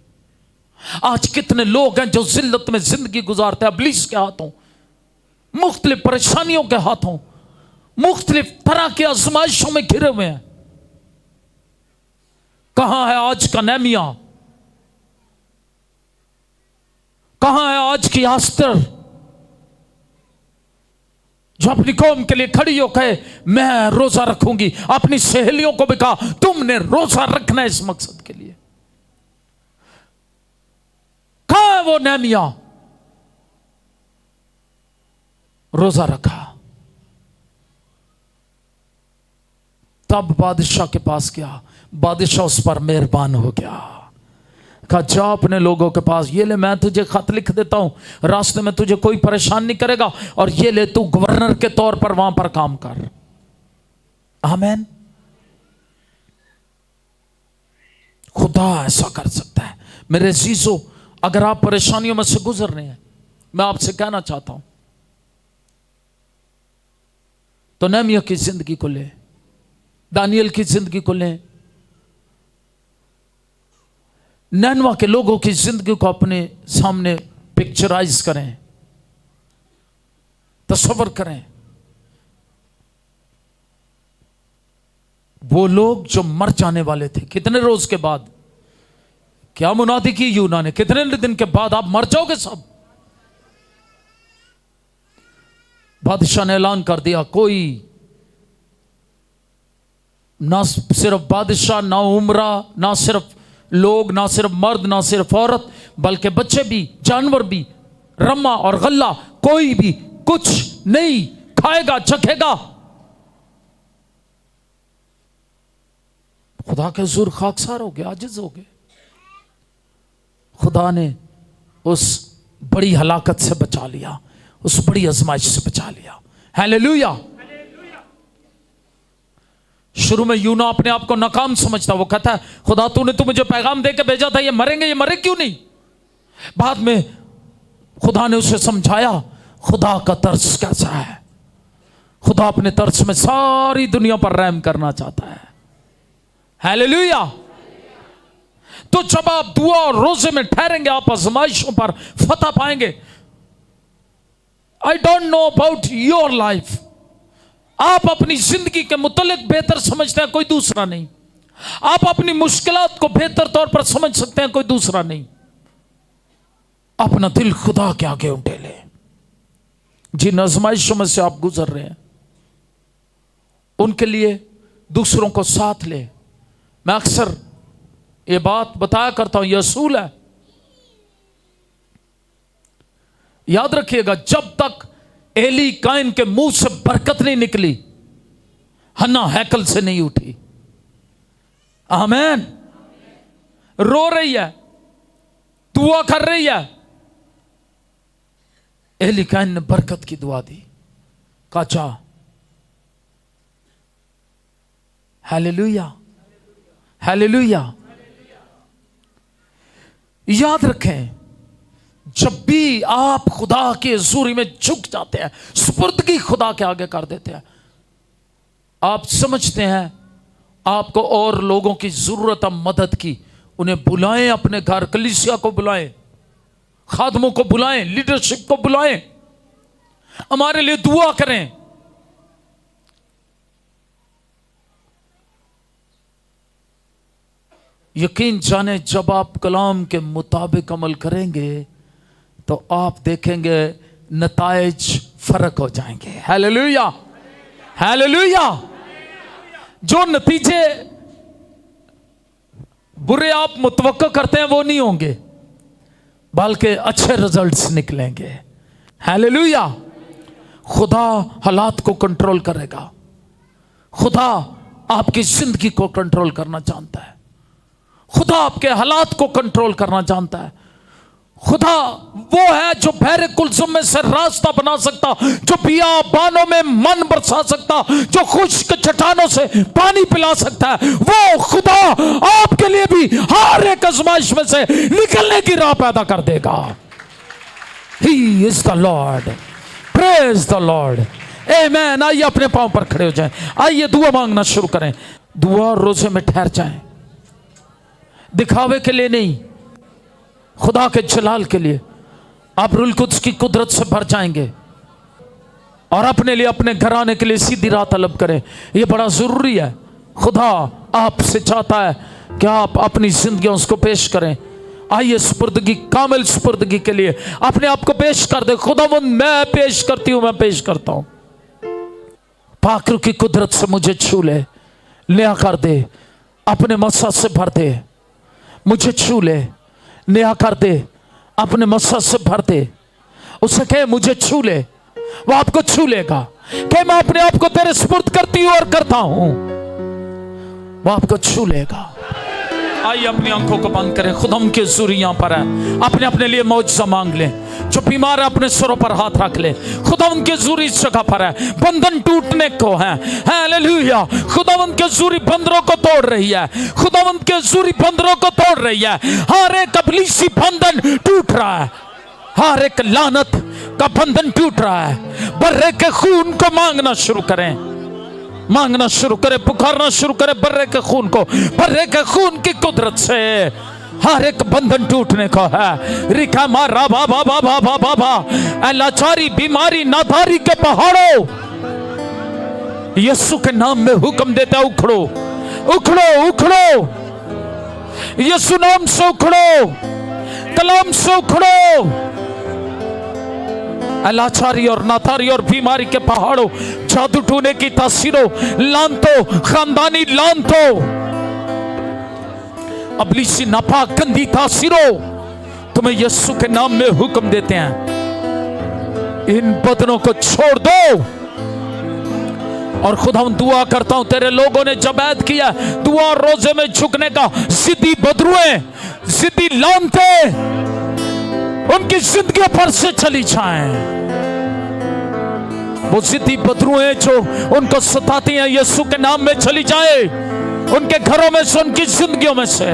आज कितने लोग हैं जो जिल्लत में जिंदगी गुजारते हैं, इब्लीस के हाथों, मुख्तलिफ परेशानियों के हाथों, मुख्तलिफ तरह की आजमाइशों में घिरे हुए हैं। कहां है आज का नेहमिया? कहां है आज की आस्तर जो अपनी कौम के लिए खड़ी हो कहे मैं रोजा रखूंगी? अपनी सहेलियों को भी कहा तुमने रोजा रखना है इस मकसद के लिए। कहां है वो नेहमिया? रोजा रखा। तब बादशाह के पास गया, बादशाह उस पर मेहरबान हो गया। कहा जा अपने लोगों के पास, ये ले मैं तुझे खत लिख देता हूं, रास्ते में तुझे कोई परेशान नहीं करेगा, और ये ले तू गवर्नर के तौर पर वहां पर काम कर। आमीन। खुदा ऐसा कर सकता है। मेरे अजीजों, अगर आप परेशानियों में से गुजर रहे हैं, मैं आपसे कहना चाहता हूं तो नेहमिया की जिंदगी को ले, दानियल की जिंदगी को ले, नैनवा के लोगों की जिंदगी को अपने सामने पिक्चराइज करें, तस्वर करें। वो लोग जो मर जाने वाले थे, कितने रोज के बाद, क्या मुनादी की यूना ने, कितने दिन के बाद आप मर जाओगे सब। बादशाह ने ऐलान कर दिया, कोई ना सिर्फ बादशाह, ना उमरा, ना सिर्फ लोग, ना सिर्फ मर्द, ना सिर्फ औरत, बल्कि बच्चे भी, जानवर भी, रम्मा और गल्ला, कोई भी कुछ नहीं खाएगा चखेगा। खुदा के हुजूर खाकसार हो गए, आजिज हो गए। खुदा ने उस बड़ी हलाकत से बचा लिया, उस बड़ी आजमाइश से बचा लिया। हालेलुया। शुरू में यूना अपने आप को नाकाम समझता, वो कहता है खुदा तूने तो मुझे पैगाम देकर भेजा था, ये मरेंगे, ये मरे क्यों नहीं? बाद में खुदा ने उसे समझाया खुदा का तर्स कैसा है। खुदा अपने तर्स में सारी दुनिया पर रहम करना चाहता है। हालेलुया। तो जब आप दुआ और रोजे में ठहरेंगे, आप आजमाइशों पर फतह पाएंगे। I don't know about your life, आप अपनी जिंदगी के मुतल्लिक बेहतर समझते हैं, कोई दूसरा नहीं। आप अपनी मुश्किलात को बेहतर तौर पर समझ सकते हैं, कोई दूसरा नहीं। अपना दिल खुदा के आगे उठेले। जिन आजमाइशों में से आप गुजर रहे हैं, उनके लिए दूसरों को साथ ले। मैं अक्सर ये बात बताया करता हूं, यह असूल है, याद रखिएगा। जब तक एली काइन के मुंह से बरकत नहीं निकली, हन्ना हैकल से नहीं उठी। आमीन। रो रही है, दुआ कर रही है। एली काइन ने बरकत की दुआ दी, कहा जा। Hallelujah, hallelujah. याद रखें, जब भी आप खुदा के हुजूरी में झुक जाते हैं, सुपुर्दगी खुदा के आगे कर देते हैं, आप समझते हैं आपको और लोगों की जरूरत है मदद की, उन्हें बुलाएं, अपने घर कलीसिया को बुलाएं, खादमों को बुलाएं, लीडरशिप को बुलाएं, हमारे लिए दुआ करें। यकीन जाने जब आप कलाम के मुताबिक अमल करेंगे तो आप देखेंगे नताइज फर्क हो जाएंगे। Hallelujah, hallelujah. जो नतीजे बुरे आप मुतवक्का करते हैं वो नहीं होंगे, बल्कि अच्छे रिजल्ट्स निकलेंगे। हालेलुया। खुदा हालात को कंट्रोल करेगा। खुदा आपकी जिंदगी को कंट्रोल करना जानता है। खुदा आपके हालात को कंट्रोल करना जानता है। खुदा वो है जो बहरे कुलसुम में से रास्ता बना सकता, जो बियाबानों में मन बरसा सकता, जो खुश्क चट्टानों से पानी पिला सकता है। वो खुदा आपके लिए भी हर एक आजमाइश में से निकलने की राह पैदा कर देगा। He is the Lord. Praise the Lord. Amen. आइए अपने पांव पर खड़े हो जाएं। आइए दुआ मांगना शुरू करें। दुआ और रोजे में ठहर जाएं, दिखावे के लिए नहीं, खुदा के जलाल के लिए। आप रूहुल कुद्स की कुदरत से भर जाएंगे और अपने लिए, अपने घराने के लिए सीधी राह तलब करें। यह बड़ा जरूरी है। खुदा आपसे चाहता है कि आप अपनी जिंदगी उसको पेश करें। आइए सुपुर्दगी, कामिल सुपुर्दगी के लिए अपने आप को पेश कर दे। खुदा मैं पेश करती हूं, मैं पेश करता हूं। पाकरू की कुदरत से मुझे छू ले, नया कर दे, अपने मसा से भर दे। मुझे छू ले, नया कर दे, अपने मसा से भर दे। उसे कहे मुझे छू ले, वो आपको छू लेगा। कहे मैं अपने आप को तेरे सुपुर्द करती हूं और करता हूं, वो आपको छू लेगा। आइए अपनी आंखों को बंद करें। खुदा उनके हुजूर यहां पर है। अपने अपने लिए मौजज़ा मांग लें। जो बीमार है अपने सरों पर हाथ रख ले। खुदा उनके हुजूर इस जगह पर है। बंधन टूटने को है। हालेलुया। खुदा उनके हुजूर बंदरों को तोड़ रही है। खुदा उनके हुजूर बंदरों को तोड़ रही है। हर एक इब्लीसी बंधन टूट रहा है। हर एक लानत का बंधन टूट रहा है। बर्रे के खून को मांगना शुरू करें, मांगना शुरू करें, पुकारना शुरू करें बर्रे के खून को। बर्रे के खून की कुदरत से हर एक बंधन टूटने को है। रिका मारा बाबा बाबा बाबा बा लाचारी, बीमारी, नादारी के पहाड़ों यीशु के नाम में हुक्म देता, उखड़ो उखड़ो उखड़ो। यीशु नाम से उखड़ो, कलाम से उखड़ो। लाचारी और नातारी और बीमारी के पहाड़ों, जादू टूने की तासीरों, लानतो, खानदानी लानतो, अबलीसी नापाक गंदी तासीरों, तुम्हें यीशु के नाम में हुक्म देते हैं, इन बदनों को छोड़ दो। और खुदा दुआ करता हूं, तेरे लोगों ने जब ऐद किया दुआ और रोजे में झुकने का, जिद्दी बदरुएं, जिद्दी लानते उनकी जिंदगी पर से चली जाएं। वो जिद्दी बदरुएं जो उनको सताती हैं, यीशु के नाम में चली जाए। उनके घरों में से, उनकी जिंदगियों में से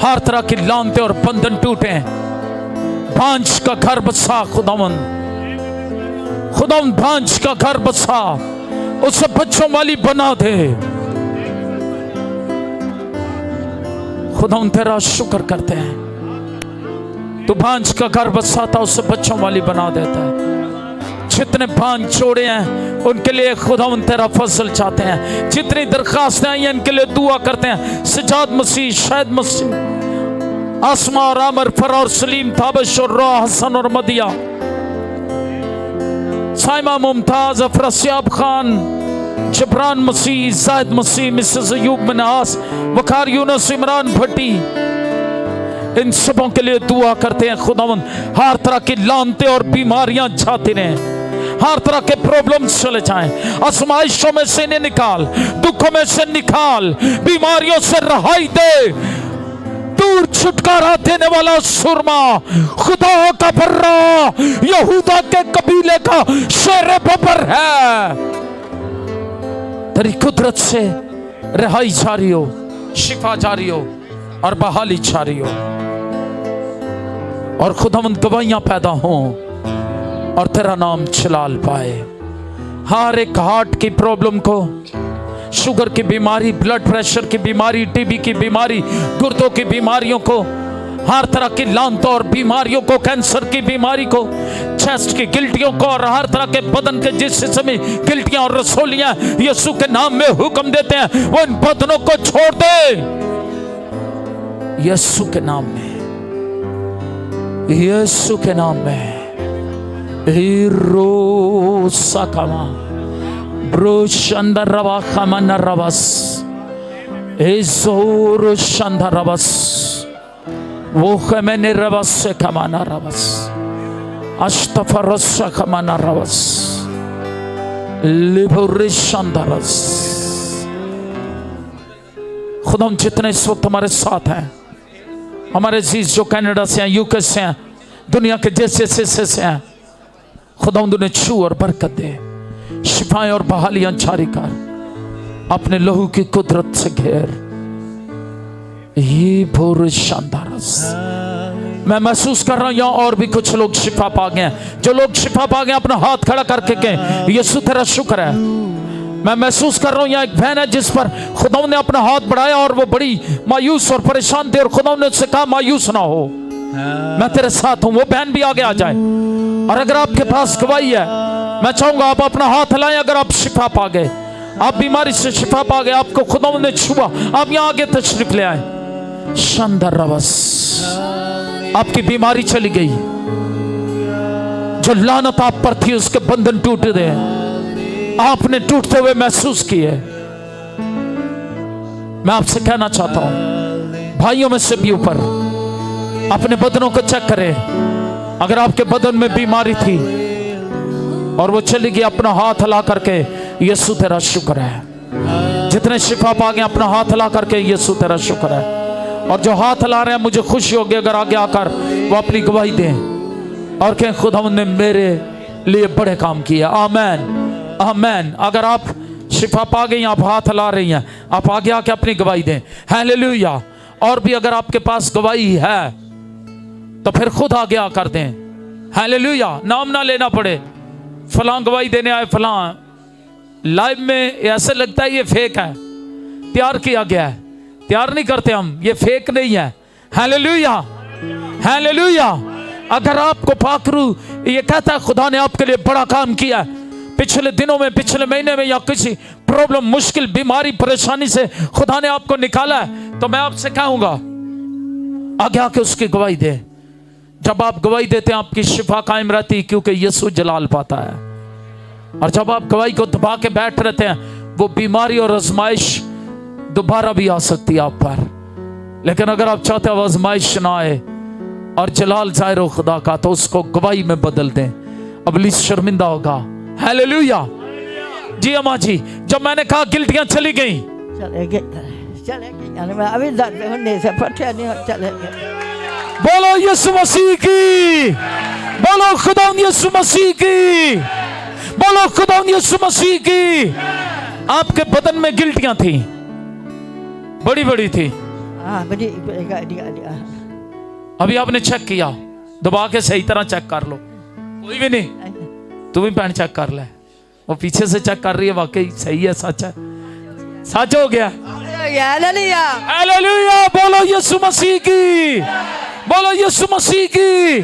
हर तरह की लानते और बंधन टूटे। भांज का घर बसा खुदावन, खुदावन भांज का घर बसा, उसे बच्चों वाली बना दे। खुदावन तेरा शुक्र करते हैं, तू भांज का घर बसाता, उसे बच्चों वाली बना देता है। जितने भांज छोड़े हैं उनके लिए खुदावन तेरा फजल चाहते हैं। जितनी दरखास्तें आई हैं इनके लिए दुआ करते हैं। सजाद मसीह, शायद मसीह, आसमा और आमर, फरार, सलीम, ताबिश और रो, हसन और मदिया, साइमा, मुमताज, अफरसियाब खान, जबरान मसीह, जायद मसीह, मिसेस अयूब मनास, वकार यूनुस, इमरान भट्टी, इन सबों के लिए दुआ करते हैं। खुदावन हर तरह की लानते और बीमारियां जाती रहें, हर तरह के प्रॉब्लम्स चले जाएं। आजमाइशों में से इन्हें निकाल, दुखों में से निकाल, बीमारियों से रहाई दे। दूर छुटकारा देने वाला सुरमा, खुदा का बर्रा, यहूदा के कबीले का शेर बबर है। तेरी कुदरत से रहाई जारी हो, शिफा जारी हो और बहाली जारी हो। और खुदावंद गवाहियां पैदा हों और तेरा नाम जलाल पाए। हर एक हार्ट की प्रॉब्लम को, शुगर की बीमारी, ब्लड प्रेशर की बीमारी, टीबी की बीमारी, गुर्दों की बीमारियों को, हर तरह की लानतों और बीमारियों को, कैंसर की बीमारी को, चेस्ट की गिल्टियों को और हर तरह के बदन के जिस समय गिल्टियां और रसोलियां यीशु के नाम में हुक्म देते हैं, वो इन बदनों को छोड़ दे यीशु के नाम में, यीशु के नाम में। हीरो साकामा ब्रोशंदर रवा खमन रवस एजोर शंदर रवस वो खमने रवस से खमाना रवस अष्टफरस खमाना रवस लिबोरिशंदरस। खुदा हम जितने इस वक्त हमारे साथ हैं, हमारे अजीज जो कनाडा से हैं, यूके से हैं, दुनिया के जैसे हिस्से से हैं, खुदा उन्हें छू और बरकत दे, शिफाएं और बहालियां जारी कर, अपने लहू की कुदरत से घेर। ये भोर शानदार। मैं महसूस कर रहा हूं यहाँ और भी कुछ लोग शिफा पा गए हैं। जो लोग शिफा पा गए अपना हाथ खड़ा करके कहें यीशु तेरा शुक्र है। मैं महसूस कर रहा हूं यहाँ एक बहन है जिस पर खुदा ने अपना हाथ बढ़ाया और वो बड़ी मायूस और परेशान थी और खुदा ने उससे कहा मायूस ना हो, मैं तेरे साथ हूं। वो बहन भी आगे आ जाए। और अगर आपके पास गवाही है, मैं चाहूंगा आप अपना हाथ हिलाएं। अगर आप शिफा पा गए, आप बीमारी से शिफा पा गए, आपको खुदा ने छुआ, आप यहाँ आगे तशरीफ ले आए। शानदार रवस, आपकी बीमारी चली गई, जो लानत आप पर थी उसके बंधन टूट गए, आपने टूटते हुए महसूस किए। मैं आपसे कहना चाहता हूं भाइयों में से भी ऊपर अपने बदनों को चेक करें। अगर आपके बदन में बीमारी थी और वो चली गई, अपना हाथ हिला करके यीशु तेरा शुक्र है। जितने शिफा पा गए अपना हाथ हिला करके यीशु तेरा शुक्र है। और जो हाथ हिला रहे हैं मुझे खुशी होगी अगर आगे आकर वो अपनी गवाही दें और कहें खुदा ने मेरे लिए बड़े काम किए। आमीन आमीन। अगर आप शिफा पा गई, आप हाथ हिला रही हैं, आप आगे आके अपनी गवाही दें। हालेलुया। और भी अगर आपके पास गवाही है तो फिर खुद आगे आकर दें। हालेलुया। नाम ना लेना पड़े, फलां गवाही देने आए, फलां। लाइव में ऐसे लगता है ये फेक है, तैयार किया गया है। तैयार नहीं करते हम, ये फेक नहीं है। Hallelujah hallelujah. अगर आपको पाकरू ये कहता है खुदा ने आपके लिए बड़ा काम किया, पिछले दिनों में, पिछले महीने में, या किसी प्रॉब्लम, मुश्किल, बीमारी, परेशानी से खुदा ने आपको निकाला है, तो मैं आपसे कहूंगा आगे आके उसकी गवाही दे। जब आप गवाही देते हैं आपकी शिफा कायम रहती है, क्योंकि यीशु जलाल पाता है। और जब आप गवाही को दबा के बैठ रहते हैं, वो बीमारी और आजमाइश दोबारा भी आ सकती है आप पर। लेकिन अगर आप चाहते हैं आजमाइश ना आए और जलाल जाहिर हो खुदा का, तो उसको गवाही में बदल दें। अबलीस शर्मिंदा होगा। हालेलुया। जी अम्मा जी, जब मैंने कहा गिल्टियां चली गई, बोलो यीशु मसीह की, बोलो खुदा यीशु मसीह की, बोलो खुदा यीशु मसीह की। आपके बदन में गिल्टियां थी, बड़ी बड़ी थी। अभी आपने चेक किया, दबा के सही तरह चेक कर लो। कोई भी नहीं, तू भी पैंट चेक कर ले। वो पीछे से चेक कर रही है, वाकई सही है, सच है, सच हो गया। हालेलुया। बोलो यीशु मसीह की, बोलो यीशु मसीह की।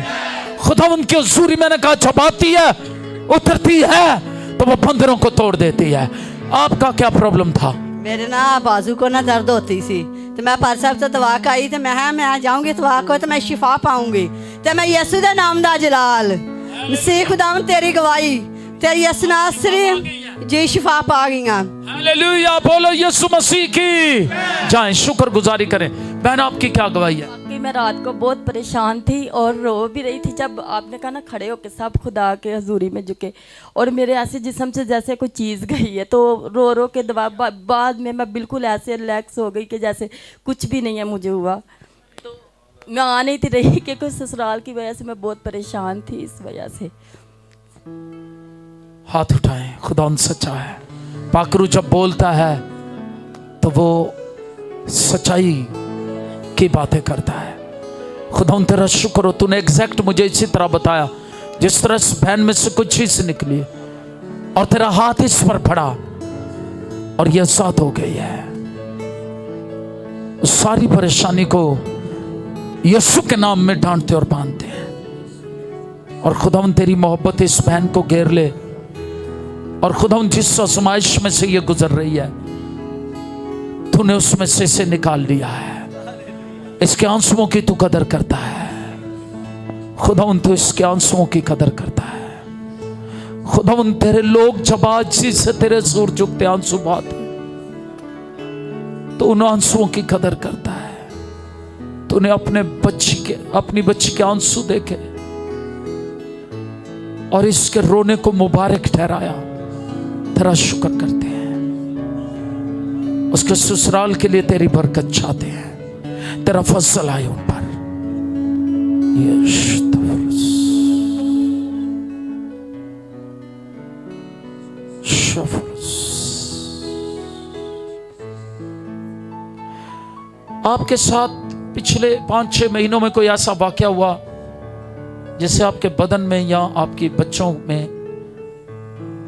खुदा उनकी हुजूरी मैंने कहा छपाती है, उतरती है, तो वो बंदरों को तोड़ देती है। आपका क्या प्रॉब्लम था? मेरे ना बाजू को ना दर्द होती सी, तो मैं पार साहब से तवा के आई, तो मैं जाऊंगी तवा को, तो मैं शिफा पाऊंगी। तो मैं यीशु दे नाम दा जलाल मसीह खुदा तेरी गवाही तेरी यसनासरी जी शिफा पा गई। हालेलुया। बोलो यीशु मसीह की। जाएं शुक्र गुजारी करें। बहन आपकी क्या गवाही है? मैं रात को बहुत परेशान थी और रो भी रही थी। जब आपने कहा ना खड़े होके सब खुदा के हजूरी में झुके, और मेरे ऐसे जिस्म से जैसे कोई चीज़ गई है, तो रो रो के बाद में मैं बिल्कुल ऐसे रिलैक्स हो गई कि जैसे कुछ भी नहीं है मुझे हुआ। तो मैं आ नहीं थी रही क्योंकि ससुराल की वजह से मैं बहुत परेशान थी, इस वजह से। हाथ उठाएं। खुदा सच्चा है। पाकरू जब बोलता है तो वो सच्चाई की बातें करता है। खुदा तेरा शुक्र हो, तूने एग्जैक्ट मुझे इसी तरह बताया जिस तरह इस बहन में से कुछ चीज निकली और तेरा हाथ इस पर पड़ा और यह साथ हो गई है। सारी परेशानी को यीशु के नाम में डांटते और बांधते हैं। और खुदावन तेरी मोहब्बत इस बहन को घेर ले, और खुदावन जिस आजमाइश में से ये गुजर रही है, तूने उसमें से इसे निकाल लिया है। इसके आंसुओं की तू कदर करता है खुदावन, तू इसके आंसुओं की कदर करता है खुदावन। तेरे लोग जब आजी से तेरे सुर झुकते आंसू बहाते, तो उन आंसुओं की कदर करता है। तूने अपनी बच्ची के आंसू देखे और इसके रोने को मुबारक ठहराया। तेरा शुक्र करते हैं, उसके ससुराल के लिए तेरी बरकत चाहते हैं। तेरा फजल आए उन पर। आपके साथ पिछले 5-6 महीनों में कोई ऐसा वाकया हुआ जैसे आपके बदन में या आपके बच्चों में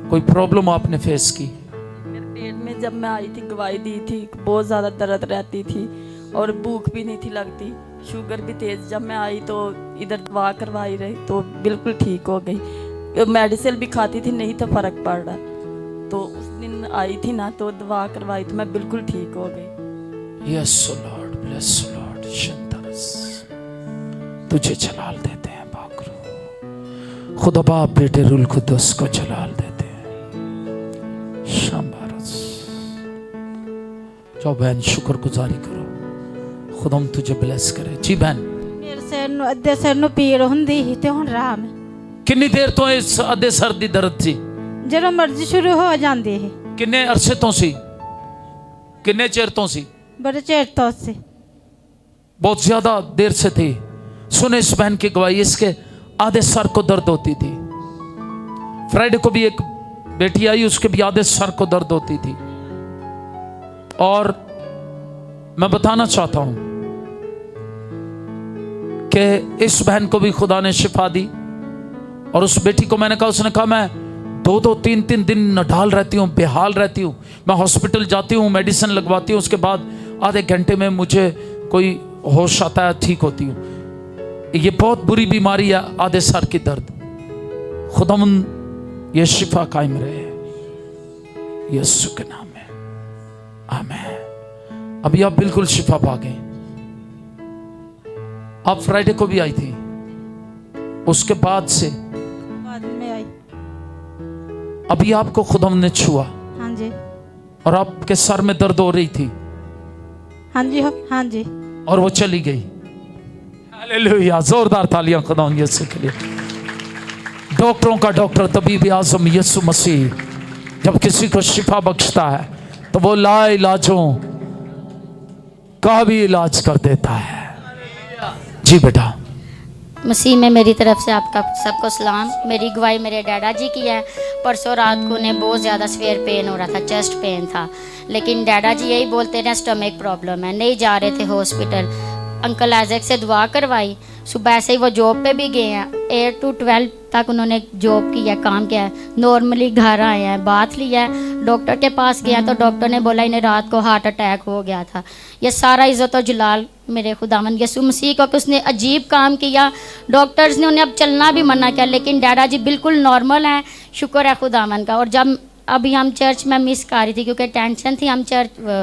कोई प्रॉब्लम आपने फेस की? मेरे पेट में जब मैं आई थी, गवाही दी थी, बहुत ज़्यादा दर्द रहती थी और भूख भी नहीं थी लगती, शुगर भी तेज़। जब मैं आई तो इधर दवा करवाई रही तो बिल्कुल ठीक हो गई। मेडिसिन भी खाती थी, नहीं तो फ़र्क पड़ रहा। तो उस दिन आई थी ना तो दवा करवाई तो मैं बिल्कुल ठीक हो गई। Yes Lord, bless Lord. शंतरस तुझे जलाल देते हैं बाकरू। खुदा बाप बेटे रुल कुद्दुस को जलाल देते हैं। शाबाश। जाओ बहन, शुक्रगुजारी करो, खुदा तुझे ब्लेस करे। जी बहन। मेरे सिर ਨੂੰ ਅੱਧੇ ਸਿਰ ਨੂੰ ਪੀੜ ਹੁੰਦੀ ਸੀ ਤੇ ਹੁਣ ਆਰਾਮ ਹੈ। किन्नी देर तो इस अद्धे सर दी दर्द थी? ਜਦੋਂ ਮਰਜ਼ੀ ਸ਼ੁਰੂ ਹੋ ਜਾਂਦੀ ਹੈ। किन्ने अरसे तो सी? किन्ने चेर तो सी? बड़े चेर तो से। बहुत ज्यादा देर से थी। सुने इस बहन की गवाही, इसके आधे सर को दर्द होती थी। फ्राइडे को भी एक बेटी आई, उसके भी आधे सर को दर्द होती थी। और मैं बताना चाहता हूं कि इस बहन को भी खुदा ने शिफा दी। और उस बेटी को मैंने कहा, उसने कहा मैं 2-2, 3-3 दिन नडाल रहती हूँ, बेहाल रहती हूँ। मैं हॉस्पिटल जाती हूँ, मेडिसिन लगवाती हूँ, उसके बाद आधे घंटे में मुझे कोई होश आता है, ठीक होती हूँ। ये बहुत बुरी बीमारी है, आधे सर की दर्द। खुदावन ये शिफा कायम रहे यीशु के नाम में, आमीन। अभी आप बिल्कुल शिफा पा गए। आप फ्राइडे को भी आई थी, उसके बाद से बाद में आई। अभी आपको खुदावन ने छुआ। हाँ जी, और आपके सर में दर्द हो रही थी। हाँ जी, हाँ जी। और वो चली गई। हालेलुया, जोरदार तालियां खुदावन यीशु के लिए। डॉक्टरों का डॉक्टर, तबीब आज़म यीशु मसीह जब किसी को शिफा बख्शता है तो वो लाइलाजों का भी इलाज कर देता है। जी बेटा। मसीह में मेरी तरफ से आपका सबको सलाम। मेरी गवाही मेरे डैडा जी की है। परसों रात को उन्हें बहुत ज़्यादा सीवियर पेन हो रहा था, चेस्ट पेन था, लेकिन डैडा जी यही बोलते रहे स्टमक प्रॉब्लम है, नहीं जा रहे थे हॉस्पिटल। अंकल आइजैक से दुआ करवाई, सुबह से ही वो जॉब पे भी गए हैं। 8 to 12 तक उन्होंने जॉब की है, काम किया है, नॉर्मली घर आए हैं, बात लिया है, डॉक्टर के पास गया तो डॉक्टर ने बोला इन्हें रात को हार्ट अटैक हो गया था। ये सारा इज़्ज़त और जलाल मेरे खुदावंद यीशु मसीह को कि उसने अजीब काम किया। डॉक्टर्स ने उन्हें अब चलना भी मना किया, लेकिन डैडा जी बिल्कुल नॉर्मल हैं, शुक्र है खुदावंद का। और जब अभी हम चर्च में मिस कर रही थी क्योंकि टेंशन थी, हम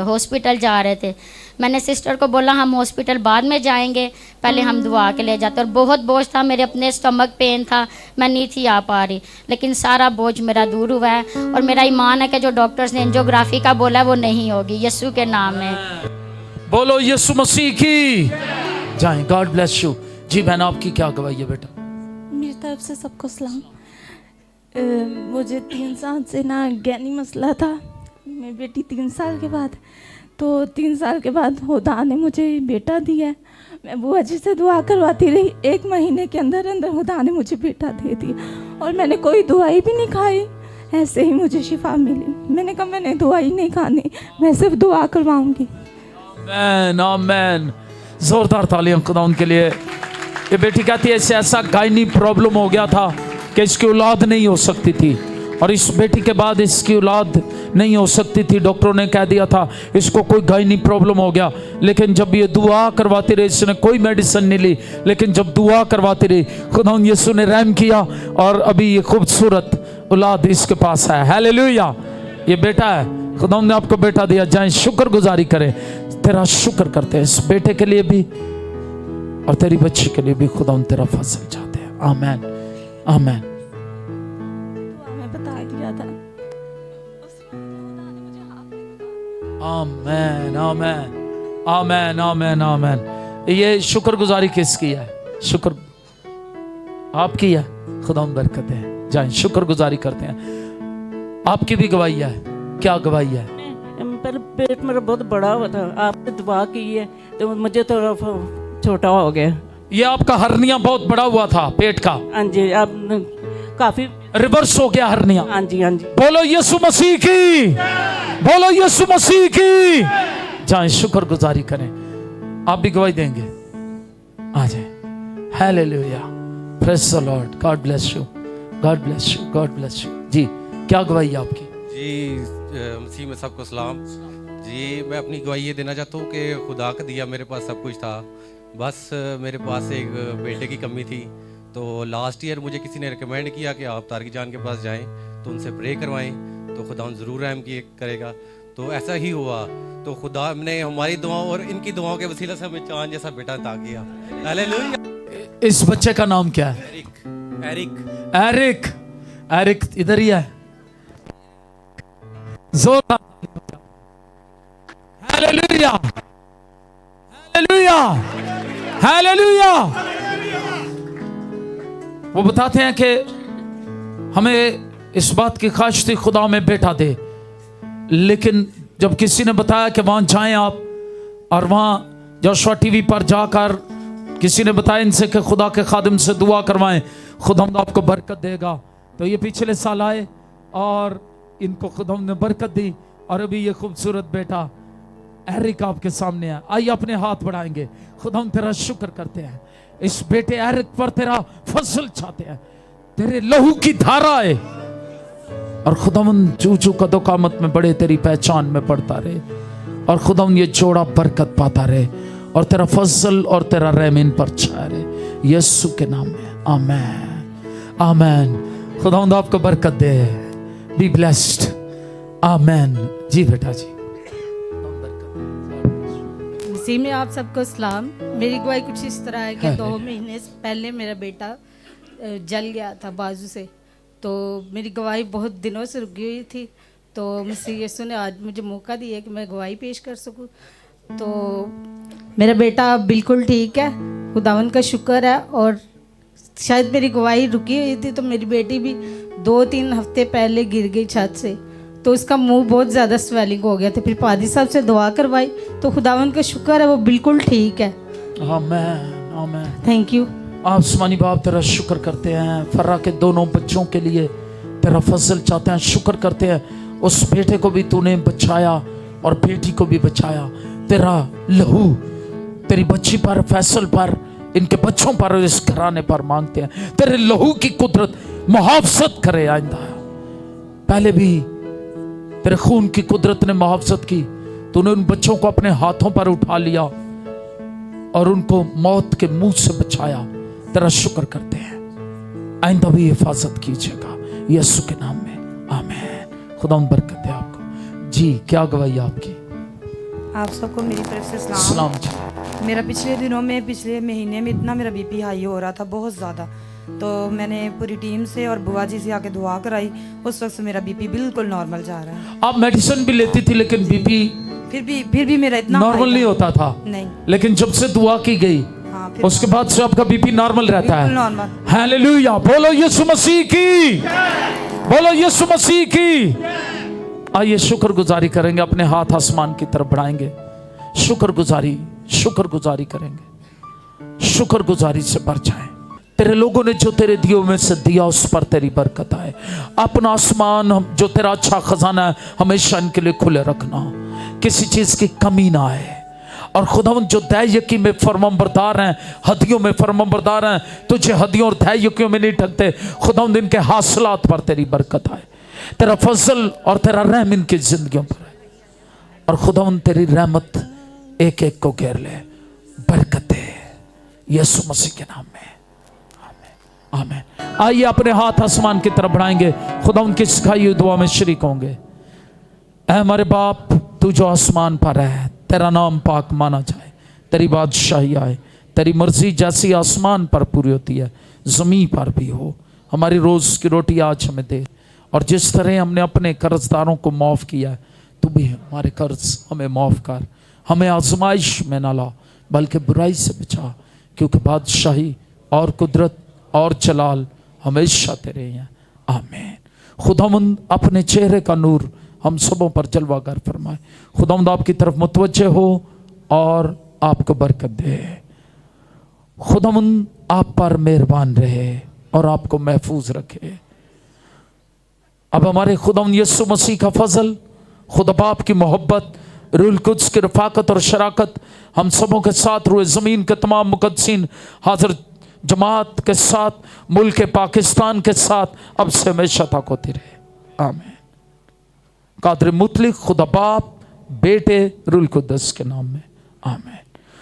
हॉस्पिटल जा रहे थे, मैंने सिस्टर को बोला हम हॉस्पिटल बाद में जाएंगे, पहले हम दुआ के ले जाते। और बहुत बोझ था, मेरे अपने स्टमक पेन था, मैं नहीं थी आ पा रही, लेकिन सारा बोझ मेरा दूर हुआ है। और मेरा ईमान है कि जो डॉक्टर्स ने एंजियोग्राफी का बोला है वो नहीं होगी, यीशु के नाम में। बोलो यीशु मसीह की जाएं। God bless you. जी बहन, आपकी क्या गवाही है बेटा? मेरी तरफ से सबको सलाम। मुझे 3 साल से ना गैनी मसला था। मेरी बेटी 3 साल के बाद, तो 3 साल के बाद खुदा ने मुझे बेटा दिया। मैं बुआ जी से दुआ करवाती रही, 1 महीने के अंदर अंदर खुदा ने मुझे बेटा दे दिया। और मैंने कोई दवाई भी नहीं खाई, ऐसे ही मुझे शिफा मिली। मैंने कहा मैंने दवाई नहीं खानी, मैं सिर्फ दुआ करवाऊँगी। आमीन, आमीन। जोरदार तालियां खुदा उनके लिए। ये बेटी कहती है ऐसा गायनी प्रॉब्लम हो गया था कि इसकी औलाद नहीं हो सकती थी, और इस बेटी के बाद इसकी औलाद नहीं हो सकती थी। डॉक्टरों ने कह दिया था इसको कोई गायनी प्रॉब्लम हो गया। लेकिन जब ये दुआ करवाती रही, इसने कोई मेडिसिन नहीं ली, लेकिन जब दुआ करवाती रही खुदा यीशु ने रहम किया और अभी ये खूबसूरत औलाद इसके पास है। हालेलुया। ये बेटा है, खुदा ने आपको बेटा दिया। जाएं शुक्रगुजारी करें, तेरा शुक्र करते हैं इस बेटे के लिए भी और तेरी बच्ची के लिए भी। खुदा तेरा फजल चाहते हैं। आमीन आमीन। हमें बता दिया था। आमीन आमीन आमीन आमीन आमीन। ये शुक्रगुजारी किसकी है? शुक्र आपकी है। खुदा बरकत है। जाएं शुक्रगुजारी करते हैं। आपकी भी गवाही है। क्या गवाही है? पर पेट मेरा बहुत बड़ा हुआ था, आपने दुआ की है तो मुझे थोड़ा छोटा हो गया। ये आपका हर्निया बहुत बड़ा हुआ था पेट का। हाँ जी, आप काफी रिवर्स हो गया हर्निया। हाँ जी हाँ जी। बोलो यीशु मसीह की, बोलो यीशु मसीह की। जाएं शुक्रगुजारी करें। आप भी गवाही देंगे? आ जाए। Hallelujah. Praise the Lord. God bless you, God bless you, God bless you. जी क्या गवाही है आपकी? जी मसीह में सबको सलाम जी। मैं अपनी गवाही ये देना चाहता हूँ कि खुदा का दिया मेरे पास सब कुछ था, बस मेरे पास एक बेटे की कमी थी। तो लास्ट ईयर मुझे किसी ने रिकमेंड किया कि आप तारिक जान के पास जाएं तो उनसे प्रे करवाएं तो खुदा ज़रूर रहम करेगा। तो ऐसा ही हुआ। तो खुदा ने हमारी दुआओं और इनकी दुआओं के वसीले से हमें चांद जैसा बेटा अता किया। हालेलुया। इस बच्चे का नाम क्या है? एरिक। एरिक। एरिक इधर ही है। जोर। Hallelujah hallelujah hallelujah. वो बताते हैं कि हमें इस बात की ख्वाहिश थी खुदा में बेटा दे, लेकिन जब किसी ने बताया कि वहां जाएं आप, और वहां जोशुआ टीवी पर जाकर किसी ने बताया इनसे कि खुदा के खादिम से दुआ करवाएं, खुदा आपको बरकत देगा। तो ये पिछले साल आए और इनको खुदा ने बरकत दी और अभी ये खूबसूरत बेटा एरिक आपके सामने है। आइए अपने हाथ बढ़ाएंगे। खुदा तेरा शुक्र करते हैं इस बेटे एरिक पर, तेरा फजल चाहते हैं, तेरे लहू की धारा है और खुदावन चूचू कदो कामत में बड़े तेरी पहचान में पड़ता रहे और खुदावन ये जोड़ा बरकत पाता रहे और तेरा फजल और तेरा रहम इन पर छाया रहे यीशु के नाम में। आमीन आमीन। खुदावन आपको बरकत दे। Be blessed. आमीन। जी बेटा जी। मसीह में आप सबको सलाम। मेरी गवाही कुछ इस तरह है कि 2 महीने पहले मेरा बेटा जल गया था बाजू से, तो मेरी गवाही बहुत दिनों से रुकी हुई थी। तो मसीह यीशु ने आज मुझे मौका दिया कि मैं गवाही पेश कर सकूं। तो मेरा बेटा बिल्कुल ठीक है, खुदावन का शुक्र है। और शायद मेरी गवाही रुकी हुई थी तो मेरी बेटी भी 2-3 हफ्ते पहले गिर गई छत से, तो उसका मुंह बहुत ज़्यादा स्वेलिंग हो गया था। फिर पादी साहब से दुआ करवाई तो खुदावन का शुक्र है वो बिल्कुल ठीक है। आमीन आमीन। Thank you. आसमानी बाप तेरा शुक्र करते हैं फर्रा के दोनों बच्चों के लिए, तेरा फजल चाहते हैं, शुक्र करते हैं उस बेटे को भी तूने बचाया और बेटी को भी बचाया। तेरा लहू तेरी बच्ची पर, फैसल पर, इनके बच्चों पर और इस घराने पर मांगते हैं। तेरे लहू की कुदरत मुहाफजत करे आइंदा। पहले भी तेरे खून की कुदरत ने मुहाफजत की, तूने उन बच्चों को अपने हाथों पर उठा लिया और उनको मौत के मुंह से बचाया। तेरा शुक्र करते हैं, आइंदा भी हिफाजत कीजिएगा यीशु के नाम में। आमीन। खुदा बरकत दे आपको। जी क्या गवाही आपकी? आप सबको मेरी तरफ से सलाम जी। मेरा पिछले महीने में इतना मेरा बीपी हाई हो रहा था, बहुत ज़्यादा। तो मैंने पूरी टीम से और बुआ जी से आके दुआ कराई। उस वक्त से मेरा बीपी बिल्कुल नॉर्मल जा रहा है। आप मेडिसिन भी लेती थी लेकिन बीपी फिर भी मेरा इतना नॉर्मल नहीं होता था। नहीं, लेकिन जब से दुआ की गई हाँ, उसके बाद से आपका बीपी नॉर्मल रहता है। नॉर्मल। हालेलुया। बोलो यीशु मसीह की, बोलो यीशु मसीह की। आइए शुक्रगुजारी करेंगे, अपने हाथ आसमान की तरफ बढ़ाएंगे, शुक्रगुजारी करेंगे, शुक्रगुजारी से भर जाए। तेरे लोगों ने जो तेरे दियो में से दिया उस पर तेरी बरकत आए। अपना आसमान जो तेरा अच्छा खजाना है हमेशा इनके लिए खुले रखना, किसी चीज की कमी ना आए। और खुदावन जो दया यकी में फरमाबरदार हैं, हदियों में फरमाबरदार हैं, तुझे हदियों और दया यकियों में नहीं ठगते, खुदावन इनके हासिलात पर तेरी बरकत आए। तेरा फजल और तेरा रहम इनकी जिंदगियों पर है। और खुदावंद तेरी रहमत एक एक को घेर ले, बरकत दे यीशु मसीह के नाम में, आमीन आमीन। आइए अपने हाथ आसमान की तरफ बढ़ाएंगे, खुदावंद की सिखाई हुई दुआ में शरीक होंगे। ऐ हमारे बाप, तू जो आसमान पर है, तेरा नाम पाक माना जाए, तेरी बादशाही आए, तेरी मर्जी जैसी आसमान पर पूरी होती है ज़मीन पर भी हो। हमारी रोज़ की रोटी आज हमें दे, और जिस तरह हमने अपने कर्जदारों को माफ़ किया है, तू भी हमारे कर्ज हमें माफ़ कर। हमें आजमाइश में ना ला, बल्कि बुराई से बचा, क्योंकि बादशाही और कुदरत और जलाल हमेशा तेरे हैं, आमीन। खुदावंद अपने चेहरे का नूर हम सबों पर जलवागर फरमाए। खुदावंद आपकी तरफ मुतवज्जे हो और आपको बरकत दे। खुदावंद आप पर मेहरबान रहे और आपको महफूज रखे। अब हमारे खुदावंद यीशु मसीह का फजल, खुदा बाप की मोहब्बत, रूहुल कुद्स की रफ़ाकत और शराकत हम सबों के साथ रुए ज़मीन के तमाम मुक़द्दसीन हाज़िर जमात के साथ, मुल्क पाकिस्तान के साथ अब से हमेशा तक होती रहे, आमीन। कादर मुतलिक खुदा बाप, बेटे, रूहुल कुद्स के नाम में, आमीन।